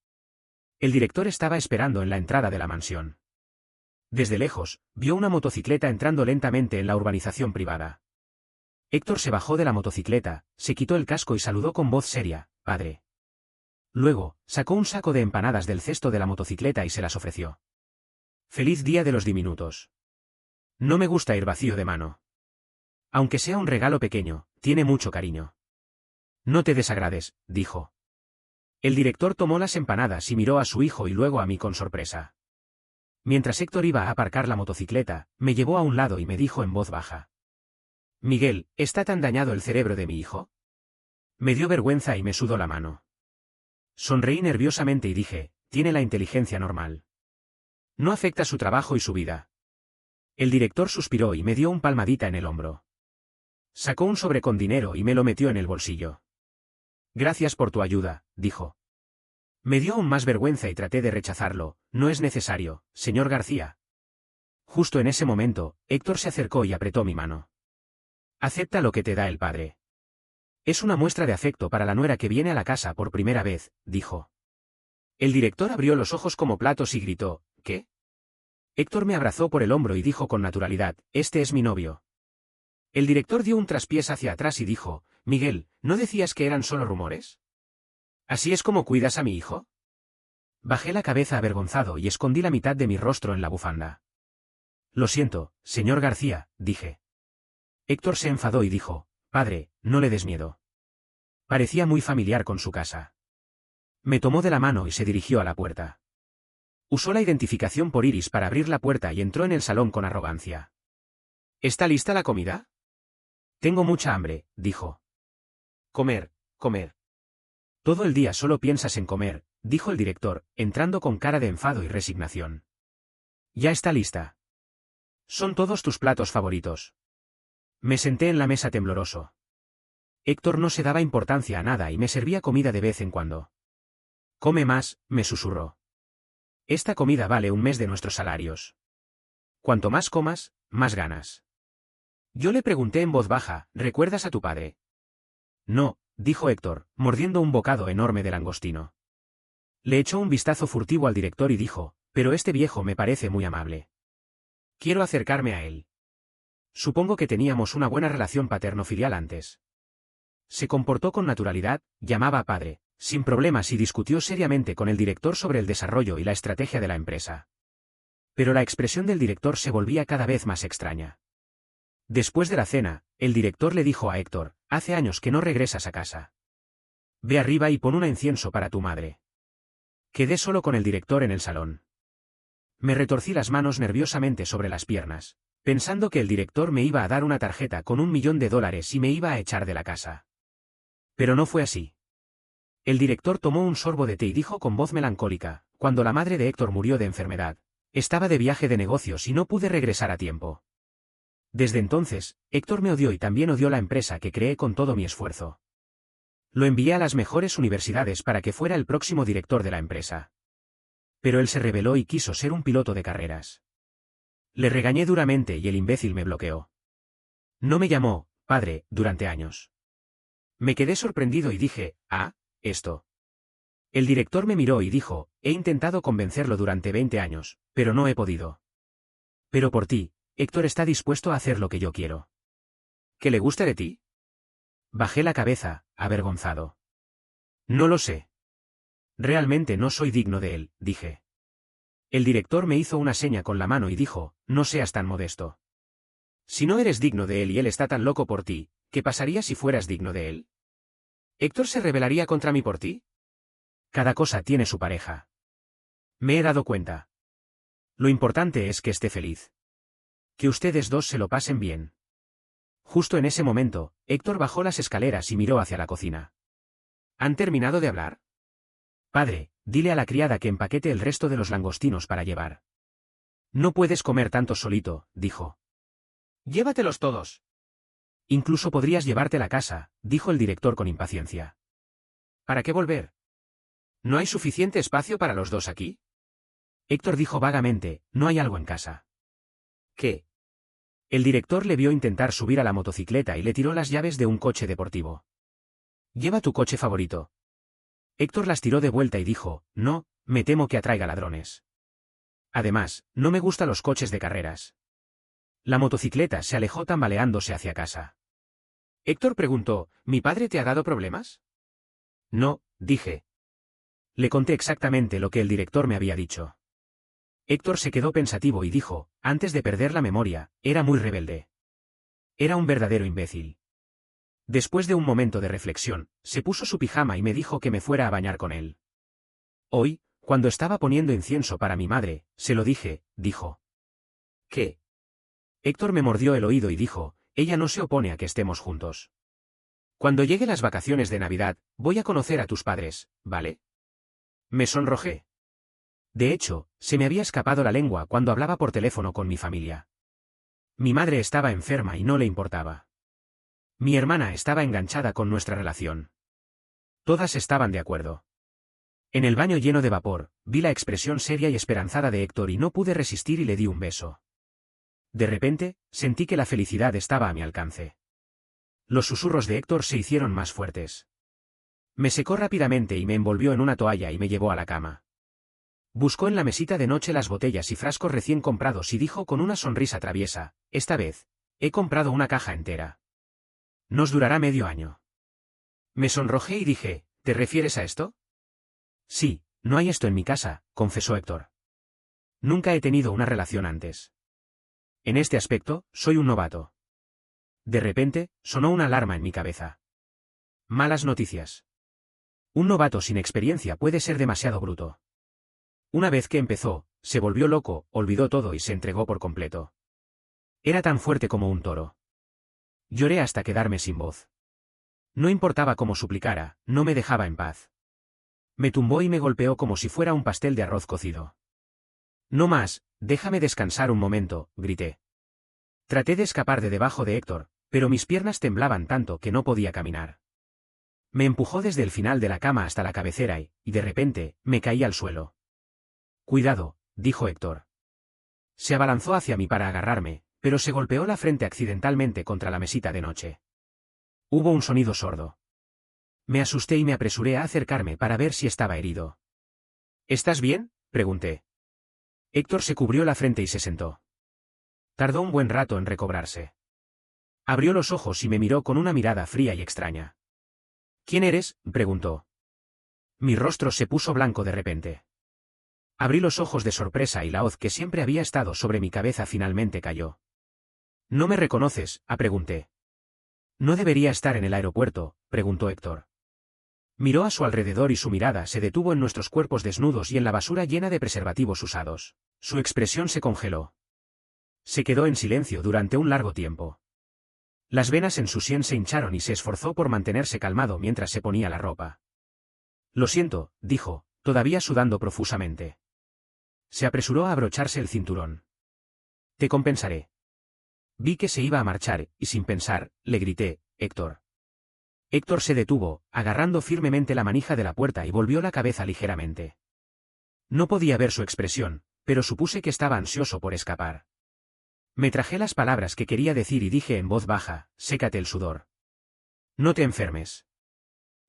Speaker 1: El director estaba esperando en la entrada de la mansión. Desde lejos, vio una motocicleta entrando lentamente en la urbanización privada. Héctor se bajó de la motocicleta, se quitó el casco y saludó con voz seria, «Padre». Luego, sacó un saco de empanadas del cesto de la motocicleta y se las ofreció. «Feliz día de los diminutos. No me gusta ir vacío de mano. Aunque sea un regalo pequeño, tiene mucho cariño». «No te desagrades», dijo. El director tomó las empanadas y miró a su hijo y luego a mí con sorpresa. Mientras Héctor iba a aparcar la motocicleta, me llevó a un lado y me dijo en voz baja. «Miguel, ¿está tan dañado el cerebro de mi hijo?». Me dio vergüenza y me sudó la mano. Sonreí nerviosamente y dije, tiene la inteligencia normal. No afecta su trabajo y su vida. El director suspiró y me dio un palmadita en el hombro. Sacó un sobre con dinero y me lo metió en el bolsillo. «Gracias por tu ayuda», dijo. Me dio aún más vergüenza y traté de rechazarlo. «No es necesario, señor García». Justo en ese momento, Héctor se acercó y apretó mi mano. «Acepta lo que te da el padre. Es una muestra de afecto para la nuera que viene a la casa por primera vez», dijo. El director abrió los ojos como platos y gritó, «¿Qué?». Héctor me abrazó por el hombro y dijo con naturalidad, «Este es mi novio». El director dio un traspiés hacia atrás y dijo, «Miguel, ¿no decías que eran solo rumores? ¿Así es como cuidas a mi hijo?». Bajé la cabeza avergonzado y escondí la mitad de mi rostro en la bufanda. «Lo siento, señor García», dije. Héctor se enfadó y dijo, «Padre, no le des miedo». Parecía muy familiar con su casa. Me tomó de la mano y se dirigió a la puerta. Usó la identificación por iris para abrir la puerta y entró en el salón con arrogancia. «¿Está lista la comida?». «Tengo mucha hambre», dijo. «Comer, comer. Todo el día solo piensas en comer», dijo el director, entrando con cara de enfado y resignación. «Ya está lista. Son todos tus platos favoritos». Me senté en la mesa tembloroso. Héctor no se daba importancia a nada y me servía comida de vez en cuando. «Come más», me susurró. «Esta comida vale un mes de nuestros salarios. Cuanto más comas, más ganas». Yo le pregunté en voz baja, «¿Recuerdas a tu padre?». «No», dijo Héctor, mordiendo un bocado enorme de langostino. Le echó un vistazo furtivo al director y dijo, «Pero este viejo me parece muy amable. Quiero acercarme a él. Supongo que teníamos una buena relación paterno-filial antes». Se comportó con naturalidad, llamaba a padre, sin problemas y discutió seriamente con el director sobre el desarrollo y la estrategia de la empresa. Pero la expresión del director se volvía cada vez más extraña. Después de la cena, el director le dijo a Héctor, «Hace años que no regresas a casa. Ve arriba y pon un incienso para tu madre». Quedé solo con el director en el salón. Me retorcí las manos nerviosamente sobre las piernas, pensando que el director me iba a dar una tarjeta con $1.000.000 y me iba a echar de la casa. Pero no fue así. El director tomó un sorbo de té y dijo con voz melancólica, «Cuando la madre de Héctor murió de enfermedad, estaba de viaje de negocios y no pude regresar a tiempo. Desde entonces, Héctor me odió y también odió la empresa que creé con todo mi esfuerzo. Lo envié a las mejores universidades para que fuera el próximo director de la empresa. Pero él se rebeló y quiso ser un piloto de carreras. Le regañé duramente y el imbécil me bloqueó. No me llamó padre durante años. Me quedé sorprendido y dije, «Ah, esto». El director me miró y dijo, «He intentado convencerlo durante 20 años, pero no he podido. Pero por ti, Héctor está dispuesto a hacer lo que yo quiero». «¿Qué le gusta de ti?». Bajé la cabeza, avergonzado. «No lo sé. Realmente no soy digno de él», dije. El director me hizo una seña con la mano y dijo, «No seas tan modesto. Si no eres digno de él y él está tan loco por ti, ¿qué pasaría si fueras digno de él? ¿Héctor se rebelaría contra mí por ti?». Cada cosa tiene su pareja. Me he dado cuenta. Lo importante es que esté feliz. Que ustedes dos se lo pasen bien. Justo en ese momento, Héctor bajó las escaleras y miró hacia la cocina. ¿Han terminado de hablar? Padre, dile a la criada que empaquete el resto de los langostinos para llevar. No puedes comer tanto solito, dijo. Llévatelos todos. Incluso podrías llevarte a casa, dijo el director con impaciencia. ¿Para qué volver? ¿No hay suficiente espacio para los dos aquí? Héctor dijo vagamente, no hay algo en casa. ¿Qué? El director le vio intentar subir a la motocicleta y le tiró las llaves de un coche deportivo. Lleva tu coche favorito. Héctor las tiró de vuelta y dijo, no, me temo que atraiga ladrones. Además, no me gustan los coches de carreras. La motocicleta se alejó tambaleándose hacia casa. Héctor preguntó, ¿mi padre te ha dado problemas? No, dije. Le conté exactamente lo que el director me había dicho. Héctor se quedó pensativo y dijo, antes de perder la memoria, era muy rebelde. Era un verdadero imbécil. Después de un momento de reflexión, se puso su pijama y me dijo que me fuera a bañar con él. Hoy, cuando estaba poniendo incienso para mi madre, se lo dije, dijo. ¿Qué? Héctor me mordió el oído y dijo, ella no se opone a que estemos juntos. Cuando llegue las vacaciones de Navidad, voy a conocer a tus padres, ¿vale? Me sonrojé. De hecho, se me había escapado la lengua cuando hablaba por teléfono con mi familia. Mi madre estaba enferma y no le importaba. Mi hermana estaba enganchada con nuestra relación. Todas estaban de acuerdo. En el baño lleno de vapor, vi la expresión seria y esperanzada de Héctor y no pude resistir y le di un beso. De repente, sentí que la felicidad estaba a mi alcance. Los susurros de Héctor se hicieron más fuertes. Me secó rápidamente y me envolvió en una toalla y me llevó a la cama. Buscó en la mesita de noche las botellas y frascos recién comprados y dijo con una sonrisa traviesa, esta vez, he comprado una caja entera. Nos durará medio año. Me sonrojé y dije, ¿te refieres a esto? Sí, no hay esto en mi casa, confesó Héctor. Nunca he tenido una relación antes. En este aspecto, soy un novato. De repente, sonó una alarma en mi cabeza. Malas noticias. Un novato sin experiencia puede ser demasiado bruto. Una vez que empezó, se volvió loco, olvidó todo y se entregó por completo. Era tan fuerte como un toro. Lloré hasta quedarme sin voz. No importaba cómo suplicara, no me dejaba en paz. Me tumbó y me golpeó como si fuera un pastel de arroz cocido. No más, déjame descansar un momento, grité. Traté de escapar de debajo de Héctor, pero mis piernas temblaban tanto que no podía caminar. Me empujó desde el final de la cama hasta la cabecera y, de repente, me caí al suelo. Cuidado, dijo Héctor. Se abalanzó hacia mí para agarrarme, pero se golpeó la frente accidentalmente contra la mesita de noche. Hubo un sonido sordo. Me asusté y me apresuré a acercarme para ver si estaba herido. ¿Estás bien?, pregunté. Héctor se cubrió la frente y se sentó. Tardó un buen rato en recobrarse. Abrió los ojos y me miró con una mirada fría y extraña. ¿Quién eres?, preguntó. Mi rostro se puso blanco de repente. Abrí los ojos de sorpresa y la hoz que siempre había estado sobre mi cabeza finalmente cayó. ¿No me reconoces?, pregunté. ¿No debería estar en el aeropuerto?, preguntó Héctor. Miró a su alrededor y su mirada se detuvo en nuestros cuerpos desnudos y en la basura llena de preservativos usados. Su expresión se congeló. Se quedó en silencio durante un largo tiempo. Las venas en su sien se hincharon y se esforzó por mantenerse calmado mientras se ponía la ropa. Lo siento, dijo, todavía sudando profusamente. Se apresuró a abrocharse el cinturón. Te compensaré. Vi que se iba a marchar, y sin pensar, le grité, Héctor. Héctor se detuvo, agarrando firmemente la manija de la puerta y volvió la cabeza ligeramente. No podía ver su expresión, pero supuse que estaba ansioso por escapar. Me traje las palabras que quería decir y dije en voz baja, sécate el sudor. No te enfermes.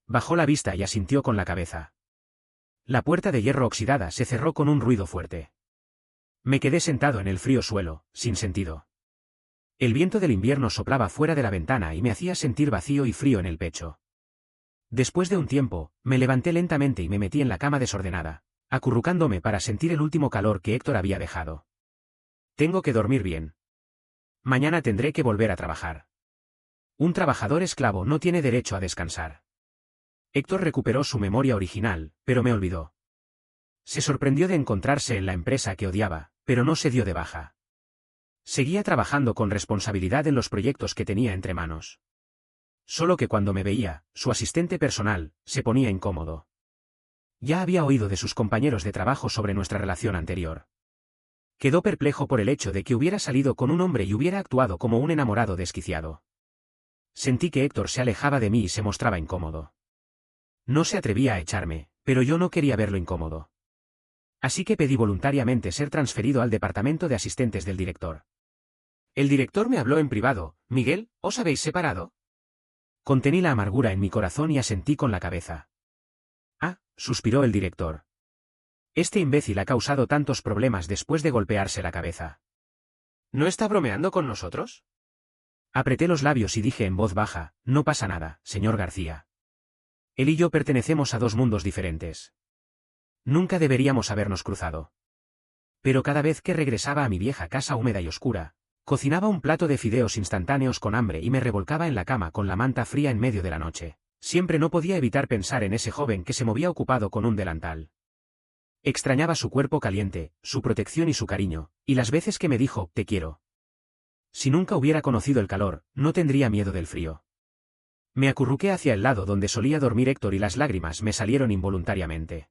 Speaker 1: Bajó la vista y asintió con la cabeza. La puerta de hierro oxidada se cerró con un ruido fuerte. Me quedé sentado en el frío suelo, sin sentido. El viento del invierno soplaba fuera de la ventana y me hacía sentir vacío y frío en el pecho. Después de un tiempo, me levanté lentamente y me metí en la cama desordenada, acurrucándome para sentir el último calor que Héctor había dejado. Tengo que dormir bien. Mañana tendré que volver a trabajar. Un trabajador esclavo no tiene derecho a descansar. Héctor recuperó su memoria original, pero me olvidó. Se sorprendió de encontrarse en la empresa que odiaba, pero no se dio de baja. Seguía trabajando con responsabilidad en los proyectos que tenía entre manos. Solo que cuando me veía, su asistente personal, se ponía incómodo. Ya había oído de sus compañeros de trabajo sobre nuestra relación anterior. Quedó perplejo por el hecho de que hubiera salido con un hombre y hubiera actuado como un enamorado desquiciado. Sentí que Héctor se alejaba de mí y se mostraba incómodo. No se atrevía a echarme, pero yo no quería verlo incómodo. Así que pedí voluntariamente ser transferido al departamento de asistentes del director. El director me habló en privado: «Miguel, ¿os habéis separado?». Contení la amargura en mi corazón y asentí con la cabeza. «Ah», suspiró el director. «Este imbécil ha causado tantos problemas después de golpearse la cabeza». «¿No está bromeando con nosotros?». Apreté los labios y dije en voz baja: «No pasa nada, señor García. Él y yo pertenecemos a dos mundos diferentes. Nunca deberíamos habernos cruzado». Pero cada vez que regresaba a mi vieja casa húmeda y oscura, cocinaba un plato de fideos instantáneos con hambre y me revolcaba en la cama con la manta fría en medio de la noche. Siempre no podía evitar pensar en ese joven que se movía ocupado con un delantal. Extrañaba su cuerpo caliente, su protección y su cariño, y las veces que me dijo: «Te quiero». Si nunca hubiera conocido el calor, no tendría miedo del frío. Me acurruqué hacia el lado donde solía dormir Héctor y las lágrimas me salieron involuntariamente.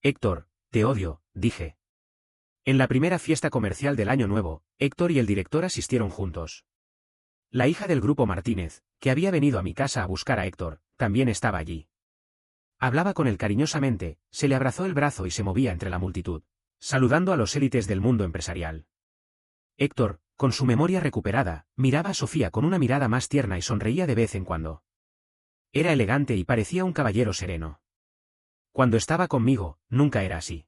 Speaker 1: «Héctor, te odio», dije. En la primera fiesta comercial del Año Nuevo, Héctor y el director asistieron juntos. La hija del grupo Martínez, que había venido a mi casa a buscar a Héctor, también estaba allí. Hablaba con él cariñosamente, se le abrazó el brazo y se movía entre la multitud, saludando a los élites del mundo empresarial. Héctor, con su memoria recuperada, miraba a Sofía con una mirada más tierna y sonreía de vez en cuando. Era elegante y parecía un caballero sereno. Cuando estaba conmigo, nunca era así.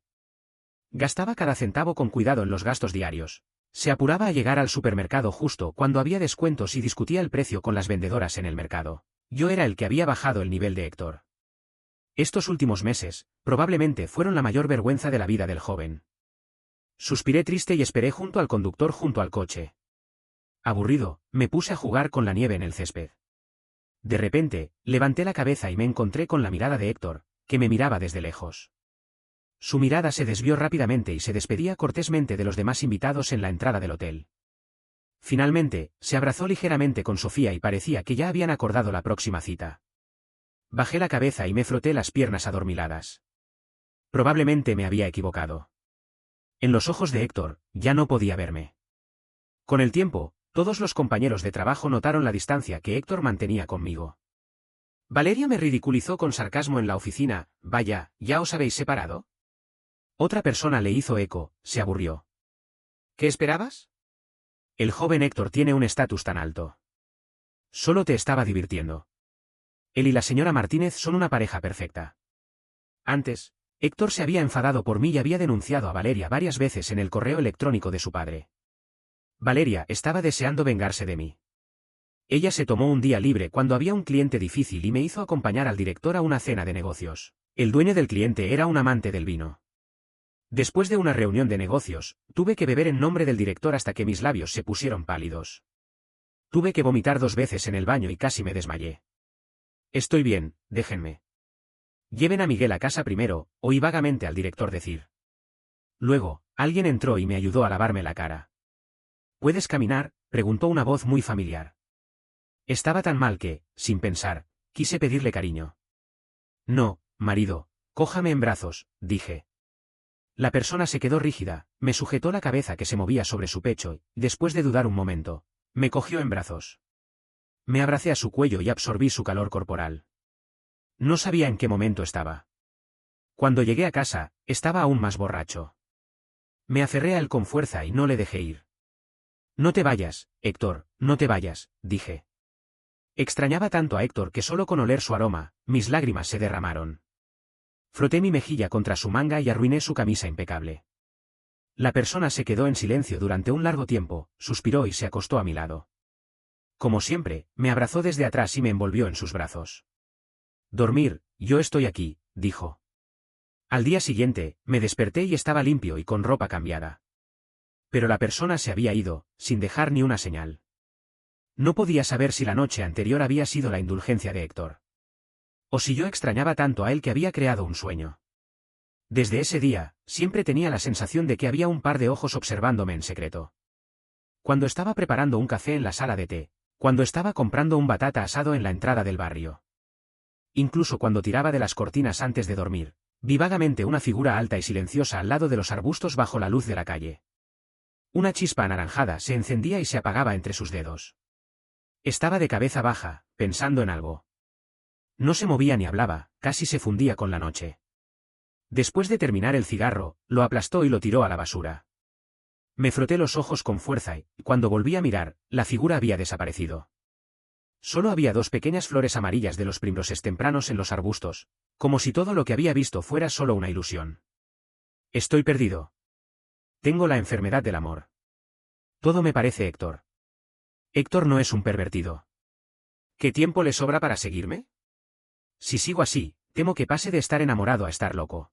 Speaker 1: Gastaba cada centavo con cuidado en los gastos diarios. Se apuraba a llegar al supermercado justo cuando había descuentos y discutía el precio con las vendedoras en el mercado. Yo era el que había bajado el nivel de Héctor. Estos últimos meses, probablemente fueron la mayor vergüenza de la vida del joven. Suspiré triste y esperé junto al conductor junto al coche. Aburrido, me puse a jugar con la nieve en el césped. De repente, levanté la cabeza y me encontré con la mirada de Héctor, que me miraba desde lejos. Su mirada se desvió rápidamente y se despedía cortésmente de los demás invitados en la entrada del hotel. Finalmente, se abrazó ligeramente con Sofía y parecía que ya habían acordado la próxima cita. Bajé la cabeza y me froté las piernas adormiladas. Probablemente me había equivocado. En los ojos de Héctor, ya no podía verme. Con el tiempo, todos los compañeros de trabajo notaron la distancia que Héctor mantenía conmigo. Valeria me ridiculizó con sarcasmo en la oficina: «Vaya, ¿ya os habéis separado?». Otra persona le hizo eco: «Se aburrió». «¿Qué esperabas?». «El joven Héctor tiene un estatus tan alto». «Solo te estaba divirtiendo». Él y la señora Martínez son una pareja perfecta. Antes, Héctor se había enfadado por mí y había denunciado a Valeria varias veces en el correo electrónico de su padre. Valeria estaba deseando vengarse de mí. Ella se tomó un día libre cuando había un cliente difícil y me hizo acompañar al director a una cena de negocios. El dueño del cliente era un amante del vino. Después de una reunión de negocios, tuve que beber en nombre del director hasta que mis labios se pusieron pálidos. Tuve que vomitar 2 veces en el baño y casi me desmayé. «Estoy bien, déjenme». «Lleven a Miguel a casa primero», oí vagamente al director decir. Luego, alguien entró y me ayudó a lavarme la cara. «¿Puedes caminar?», preguntó una voz muy familiar. Estaba tan mal que, sin pensar, quise pedirle cariño. «No, marido, cójame en brazos», dije. La persona se quedó rígida, me sujetó la cabeza que se movía sobre su pecho y, después de dudar un momento, me cogió en brazos. Me abracé a su cuello y absorbí su calor corporal. No sabía en qué momento estaba. Cuando llegué a casa, estaba aún más borracho. Me aferré a él con fuerza y no le dejé ir. «No te vayas, Héctor, no te vayas», dije. Extrañaba tanto a Héctor que solo con oler su aroma, mis lágrimas se derramaron. Froté mi mejilla contra su manga y arruiné su camisa impecable. La persona se quedó en silencio durante un largo tiempo, suspiró y se acostó a mi lado. Como siempre, me abrazó desde atrás y me envolvió en sus brazos. «Dormir, yo estoy aquí», dijo. Al día siguiente, me desperté y estaba limpio y con ropa cambiada. Pero la persona se había ido, sin dejar ni una señal. No podía saber si la noche anterior había sido la indulgencia de Héctor. O si yo extrañaba tanto a él que había creado un sueño. Desde ese día, siempre tenía la sensación de que había un par de ojos observándome en secreto. Cuando estaba preparando un café en la sala de té, cuando estaba comprando un batata asado en la entrada del barrio. Incluso cuando tiraba de las cortinas antes de dormir, vi vagamente una figura alta y silenciosa al lado de los arbustos bajo la luz de la calle. Una chispa anaranjada se encendía y se apagaba entre sus dedos. Estaba de cabeza baja, pensando en algo. No se movía ni hablaba, casi se fundía con la noche. Después de terminar el cigarro, lo aplastó y lo tiró a la basura. Me froté los ojos con fuerza y, cuando volví a mirar, la figura había desaparecido. Solo había 2 pequeñas flores amarillas de los primroses tempranos en los arbustos, como si todo lo que había visto fuera solo una ilusión. Estoy perdido. Tengo la enfermedad del amor. Todo me parece Héctor. Héctor no es un pervertido. ¿Qué tiempo le sobra para seguirme? Si sigo así, temo que pase de estar enamorado a estar loco.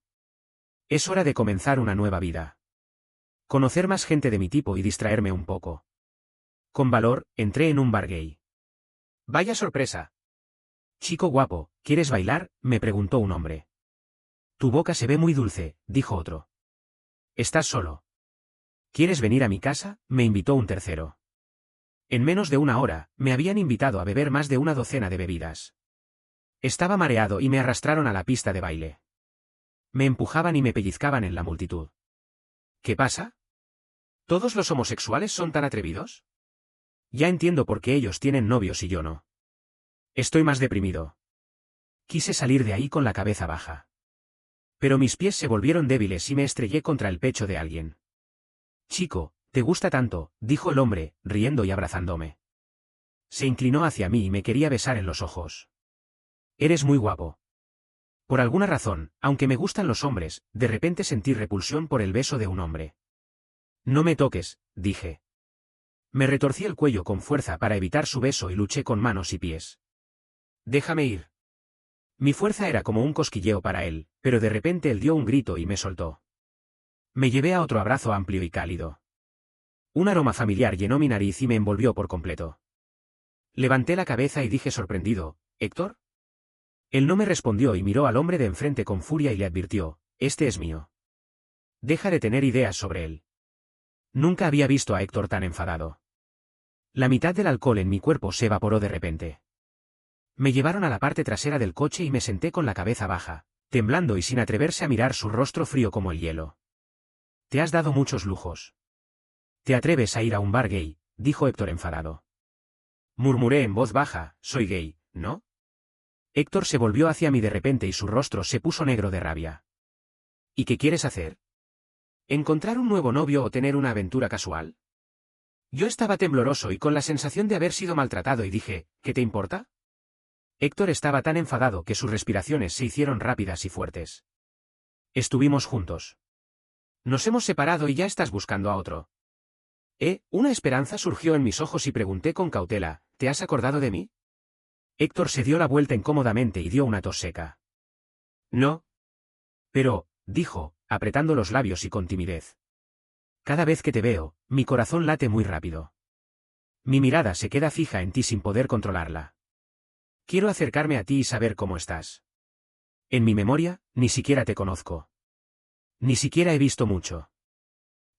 Speaker 1: Es hora de comenzar una nueva vida. Conocer más gente de mi tipo y distraerme un poco. Con valor, entré en un bar gay. Vaya sorpresa. Chico guapo, ¿quieres bailar?, me preguntó un hombre. Tu boca se ve muy dulce, dijo otro. ¿Estás solo? ¿Quieres venir a mi casa?, me invitó un tercero. En menos de una hora, me habían invitado a beber más de una docena de bebidas. Estaba mareado y me arrastraron a la pista de baile. Me empujaban y me pellizcaban en la multitud. ¿Qué pasa? ¿Todos los homosexuales son tan atrevidos? Ya entiendo por qué ellos tienen novios y yo no. Estoy más deprimido. Quise salir de ahí con la cabeza baja. Pero mis pies se volvieron débiles y me estrellé contra el pecho de alguien. Chico, ¿te gusta tanto?, dijo el hombre, riendo y abrazándome. Se inclinó hacia mí y me quería besar en los ojos. Eres muy guapo. Por alguna razón, aunque me gustan los hombres, de repente sentí repulsión por el beso de un hombre. No me toques, dije. Me retorcí el cuello con fuerza para evitar su beso y luché con manos y pies. Déjame ir. Mi fuerza era como un cosquilleo para él, pero de repente él dio un grito y me soltó. Me llevé a otro abrazo amplio y cálido. Un aroma familiar llenó mi nariz y me envolvió por completo. Levanté la cabeza y dije sorprendido, ¿Héctor? Él no me respondió y miró al hombre de enfrente con furia y le advirtió, este es mío. Deja de tener ideas sobre él. Nunca había visto a Héctor tan enfadado. La mitad del alcohol en mi cuerpo se evaporó de repente. Me llevaron a la parte trasera del coche y me senté con la cabeza baja, temblando y sin atreverse a mirar su rostro frío como el hielo. Te has dado muchos lujos. ¿Te atreves a ir a un bar gay?, dijo Héctor enfadado. Murmuré en voz baja, soy gay, ¿no? Héctor se volvió hacia mí de repente y su rostro se puso negro de rabia. ¿Y qué quieres hacer? ¿Encontrar un nuevo novio o tener una aventura casual? Yo estaba tembloroso y con la sensación de haber sido maltratado y dije, ¿qué te importa? Héctor estaba tan enfadado que sus respiraciones se hicieron rápidas y fuertes. Estuvimos juntos. Nos hemos separado y ya estás buscando a otro. Una esperanza surgió en mis ojos y pregunté con cautela, ¿te has acordado de mí? Héctor se dio la vuelta incómodamente y dio una tos seca. No. Pero, dijo, apretando los labios y con timidez. Cada vez que te veo, mi corazón late muy rápido. Mi mirada se queda fija en ti sin poder controlarla. Quiero acercarme a ti y saber cómo estás. En mi memoria, ni siquiera te conozco. Ni siquiera he visto mucho.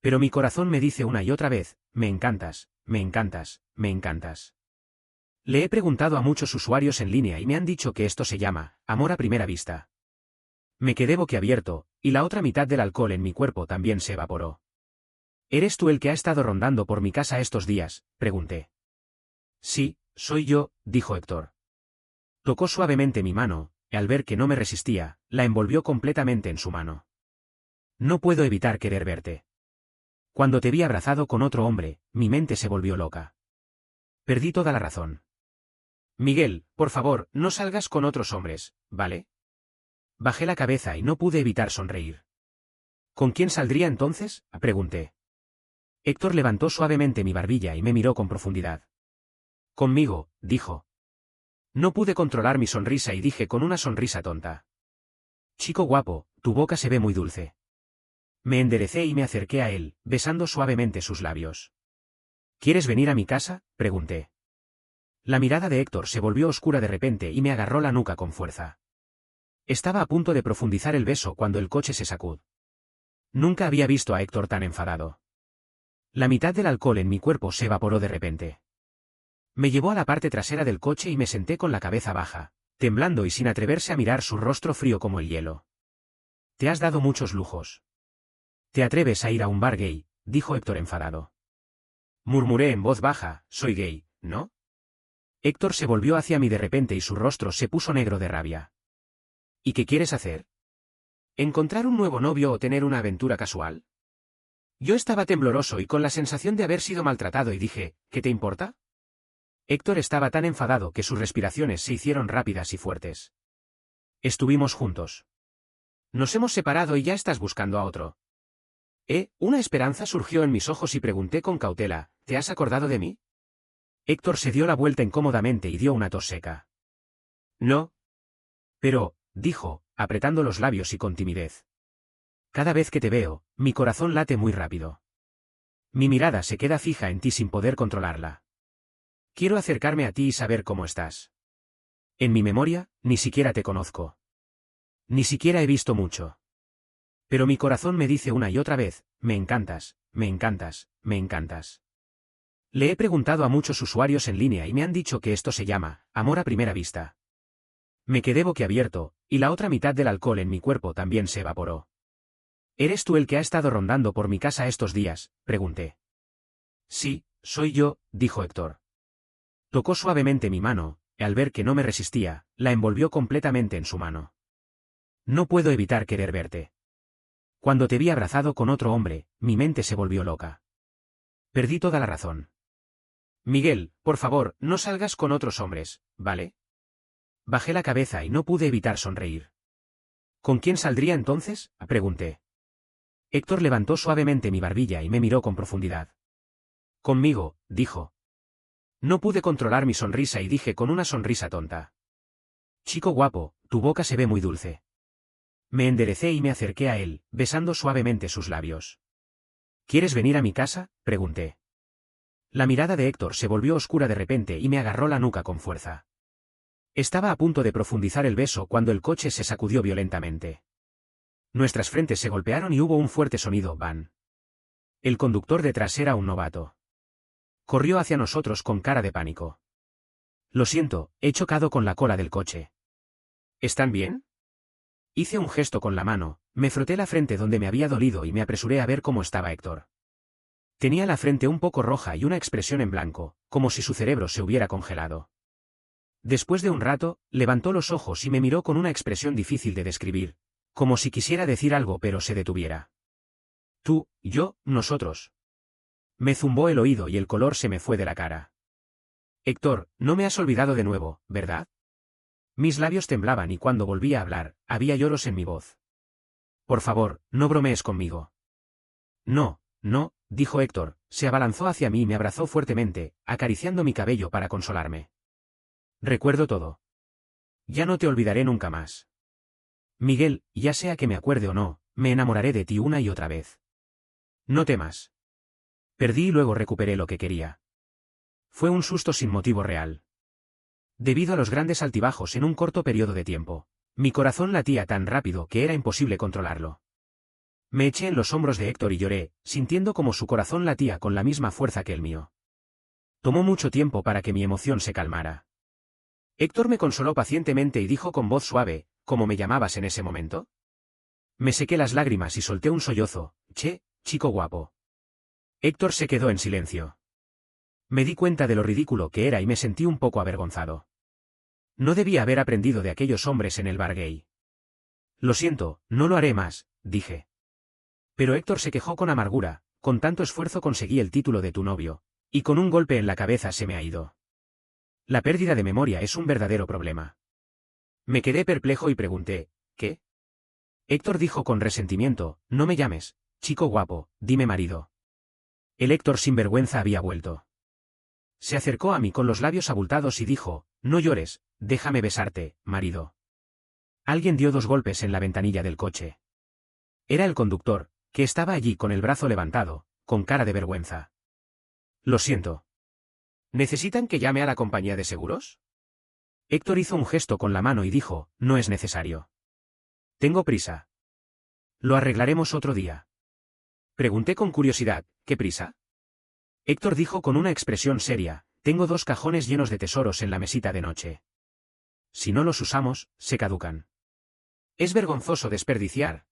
Speaker 1: Pero mi corazón me dice una y otra vez, me encantas, me encantas, me encantas. Le he preguntado a muchos usuarios en línea y me han dicho que esto se llama amor a primera vista. Me quedé boquiabierto, y la otra mitad del alcohol en mi cuerpo también se evaporó. ¿Eres tú el que ha estado rondando por mi casa estos días?, pregunté. Sí, soy yo, dijo Héctor. Tocó suavemente mi mano, y al ver que no me resistía, la envolvió completamente en su mano. No puedo evitar querer verte. Cuando te vi abrazado con otro hombre, mi mente se volvió loca. Perdí toda la razón. Miguel, por favor, no salgas con otros hombres, ¿vale? Bajé la cabeza y no pude evitar sonreír. ¿Con quién saldría entonces?, pregunté. Héctor levantó suavemente mi barbilla y me miró con profundidad. Conmigo, dijo. No pude controlar mi sonrisa y dije con una sonrisa tonta. Chico guapo, tu boca se ve muy dulce. Me enderecé y me acerqué a él, besando suavemente sus labios. ¿Quieres venir a mi casa?, pregunté. La mirada de Héctor se volvió oscura de repente y me agarró la nuca con fuerza. Estaba a punto de profundizar el beso cuando el coche se sacudió. Nunca había visto a Héctor tan enfadado. La mitad del alcohol en mi cuerpo se evaporó de repente. Me llevó a la parte trasera del coche y me senté con la cabeza baja, temblando y sin atreverse a mirar su rostro frío como el hielo. Te has dado muchos lujos. ¿Te atreves a ir a un bar gay?, dijo Héctor enfadado. Murmuré en voz baja, soy gay, ¿no? Héctor se volvió hacia mí de repente y su rostro se puso negro de rabia. ¿Y qué quieres hacer? ¿Encontrar un nuevo novio o tener una aventura casual? Yo estaba tembloroso y con la sensación de haber sido maltratado y dije, ¿qué te importa? Héctor estaba tan enfadado que sus respiraciones se hicieron rápidas y fuertes. Estuvimos juntos. Nos hemos separado y ya estás buscando a otro. Una esperanza surgió en mis ojos y pregunté con cautela, ¿te has acordado de mí? Héctor se dio la vuelta incómodamente y dio una tos seca. No. Pero, dijo, apretando los labios y con timidez. Cada vez que te veo, mi corazón late muy rápido. Mi mirada se queda fija en ti sin poder controlarla. Quiero acercarme a ti y saber cómo estás. En mi memoria, ni siquiera te conozco. Ni siquiera he visto mucho. Pero mi corazón me dice una y otra vez, me encantas, me encantas, me encantas. Le he preguntado a muchos usuarios en línea y me han dicho que esto se llama amor a primera vista. Me quedé boquiabierto, y la otra mitad del alcohol en mi cuerpo también se evaporó. ¿Eres tú el que ha estado rondando por mi casa estos días?, pregunté. Sí, soy yo, dijo Héctor. Tocó suavemente mi mano, y al ver que no me resistía, la envolvió completamente en su mano. No puedo evitar querer verte. Cuando te vi abrazado con otro hombre, mi mente se volvió loca. Perdí toda la razón. Miguel, por favor, no salgas con otros hombres, ¿vale? Bajé la cabeza y no pude evitar sonreír. ¿Con quién saldría entonces?, pregunté. Héctor levantó suavemente mi barbilla y me miró con profundidad. Conmigo, dijo. No pude controlar mi sonrisa y dije con una sonrisa tonta. Chico guapo, tu boca se ve muy dulce. Me enderecé y me acerqué a él, besando suavemente sus labios. ¿Quieres venir a mi casa?, pregunté. La mirada de Héctor se volvió oscura de repente y me agarró la nuca con fuerza. Estaba a punto de profundizar el beso cuando el coche se sacudió violentamente. Nuestras frentes se golpearon y hubo un fuerte sonido «van». El conductor detrás era un novato. Corrió hacia nosotros con cara de pánico. Lo siento, he chocado con la cola del coche. ¿Están bien? Hice un gesto con la mano, me froté la frente donde me había dolido y me apresuré a ver cómo estaba Héctor. Tenía la frente un poco roja y una expresión en blanco, como si su cerebro se hubiera congelado. Después de un rato, levantó los ojos y me miró con una expresión difícil de describir, como si quisiera decir algo pero se detuviera. Tú, yo, nosotros. Me zumbó el oído y el color se me fue de la cara. Héctor, no me has olvidado de nuevo, ¿verdad? Mis labios temblaban y cuando volví a hablar, había lloros en mi voz. Por favor, no bromees conmigo. No, no, dijo Héctor, se abalanzó hacia mí y me abrazó fuertemente, acariciando mi cabello para consolarme. Recuerdo todo. Ya no te olvidaré nunca más. Miguel, ya sea que me acuerde o no, me enamoraré de ti una y otra vez. No temas. Perdí y luego recuperé lo que quería. Fue un susto sin motivo real. Debido a los grandes altibajos en un corto periodo de tiempo, mi corazón latía tan rápido que era imposible controlarlo. Me eché en los hombros de Héctor y lloré, sintiendo como su corazón latía con la misma fuerza que el mío. Tomó mucho tiempo para que mi emoción se calmara. Héctor me consoló pacientemente y dijo con voz suave, ¿cómo me llamabas en ese momento? Me sequé las lágrimas y solté un sollozo, che, chico guapo. Héctor se quedó en silencio. Me di cuenta de lo ridículo que era y me sentí un poco avergonzado. No debía haber aprendido de aquellos hombres en el bar gay. Lo siento, no lo haré más, dije. Pero Héctor se quejó con amargura, con tanto esfuerzo conseguí el título de tu novio, y con un golpe en la cabeza se me ha ido. La pérdida de memoria es un verdadero problema. Me quedé perplejo y pregunté, ¿qué? Héctor dijo con resentimiento, no me llames, chico guapo, dime marido. El Héctor sinvergüenza había vuelto. Se acercó a mí con los labios abultados y dijo, no llores, déjame besarte, marido. Alguien dio 2 golpes en la ventanilla del coche. Era el conductor, que estaba allí con el brazo levantado, con cara de vergüenza. Lo siento. ¿Necesitan que llame a la compañía de seguros? Héctor hizo un gesto con la mano y dijo, no es necesario. Tengo prisa. Lo arreglaremos otro día. Pregunté con curiosidad, ¿qué prisa? Héctor dijo con una expresión seria, tengo 2 cajones llenos de tesoros en la mesita de noche. Si no los usamos, se caducan. Es vergonzoso desperdiciar,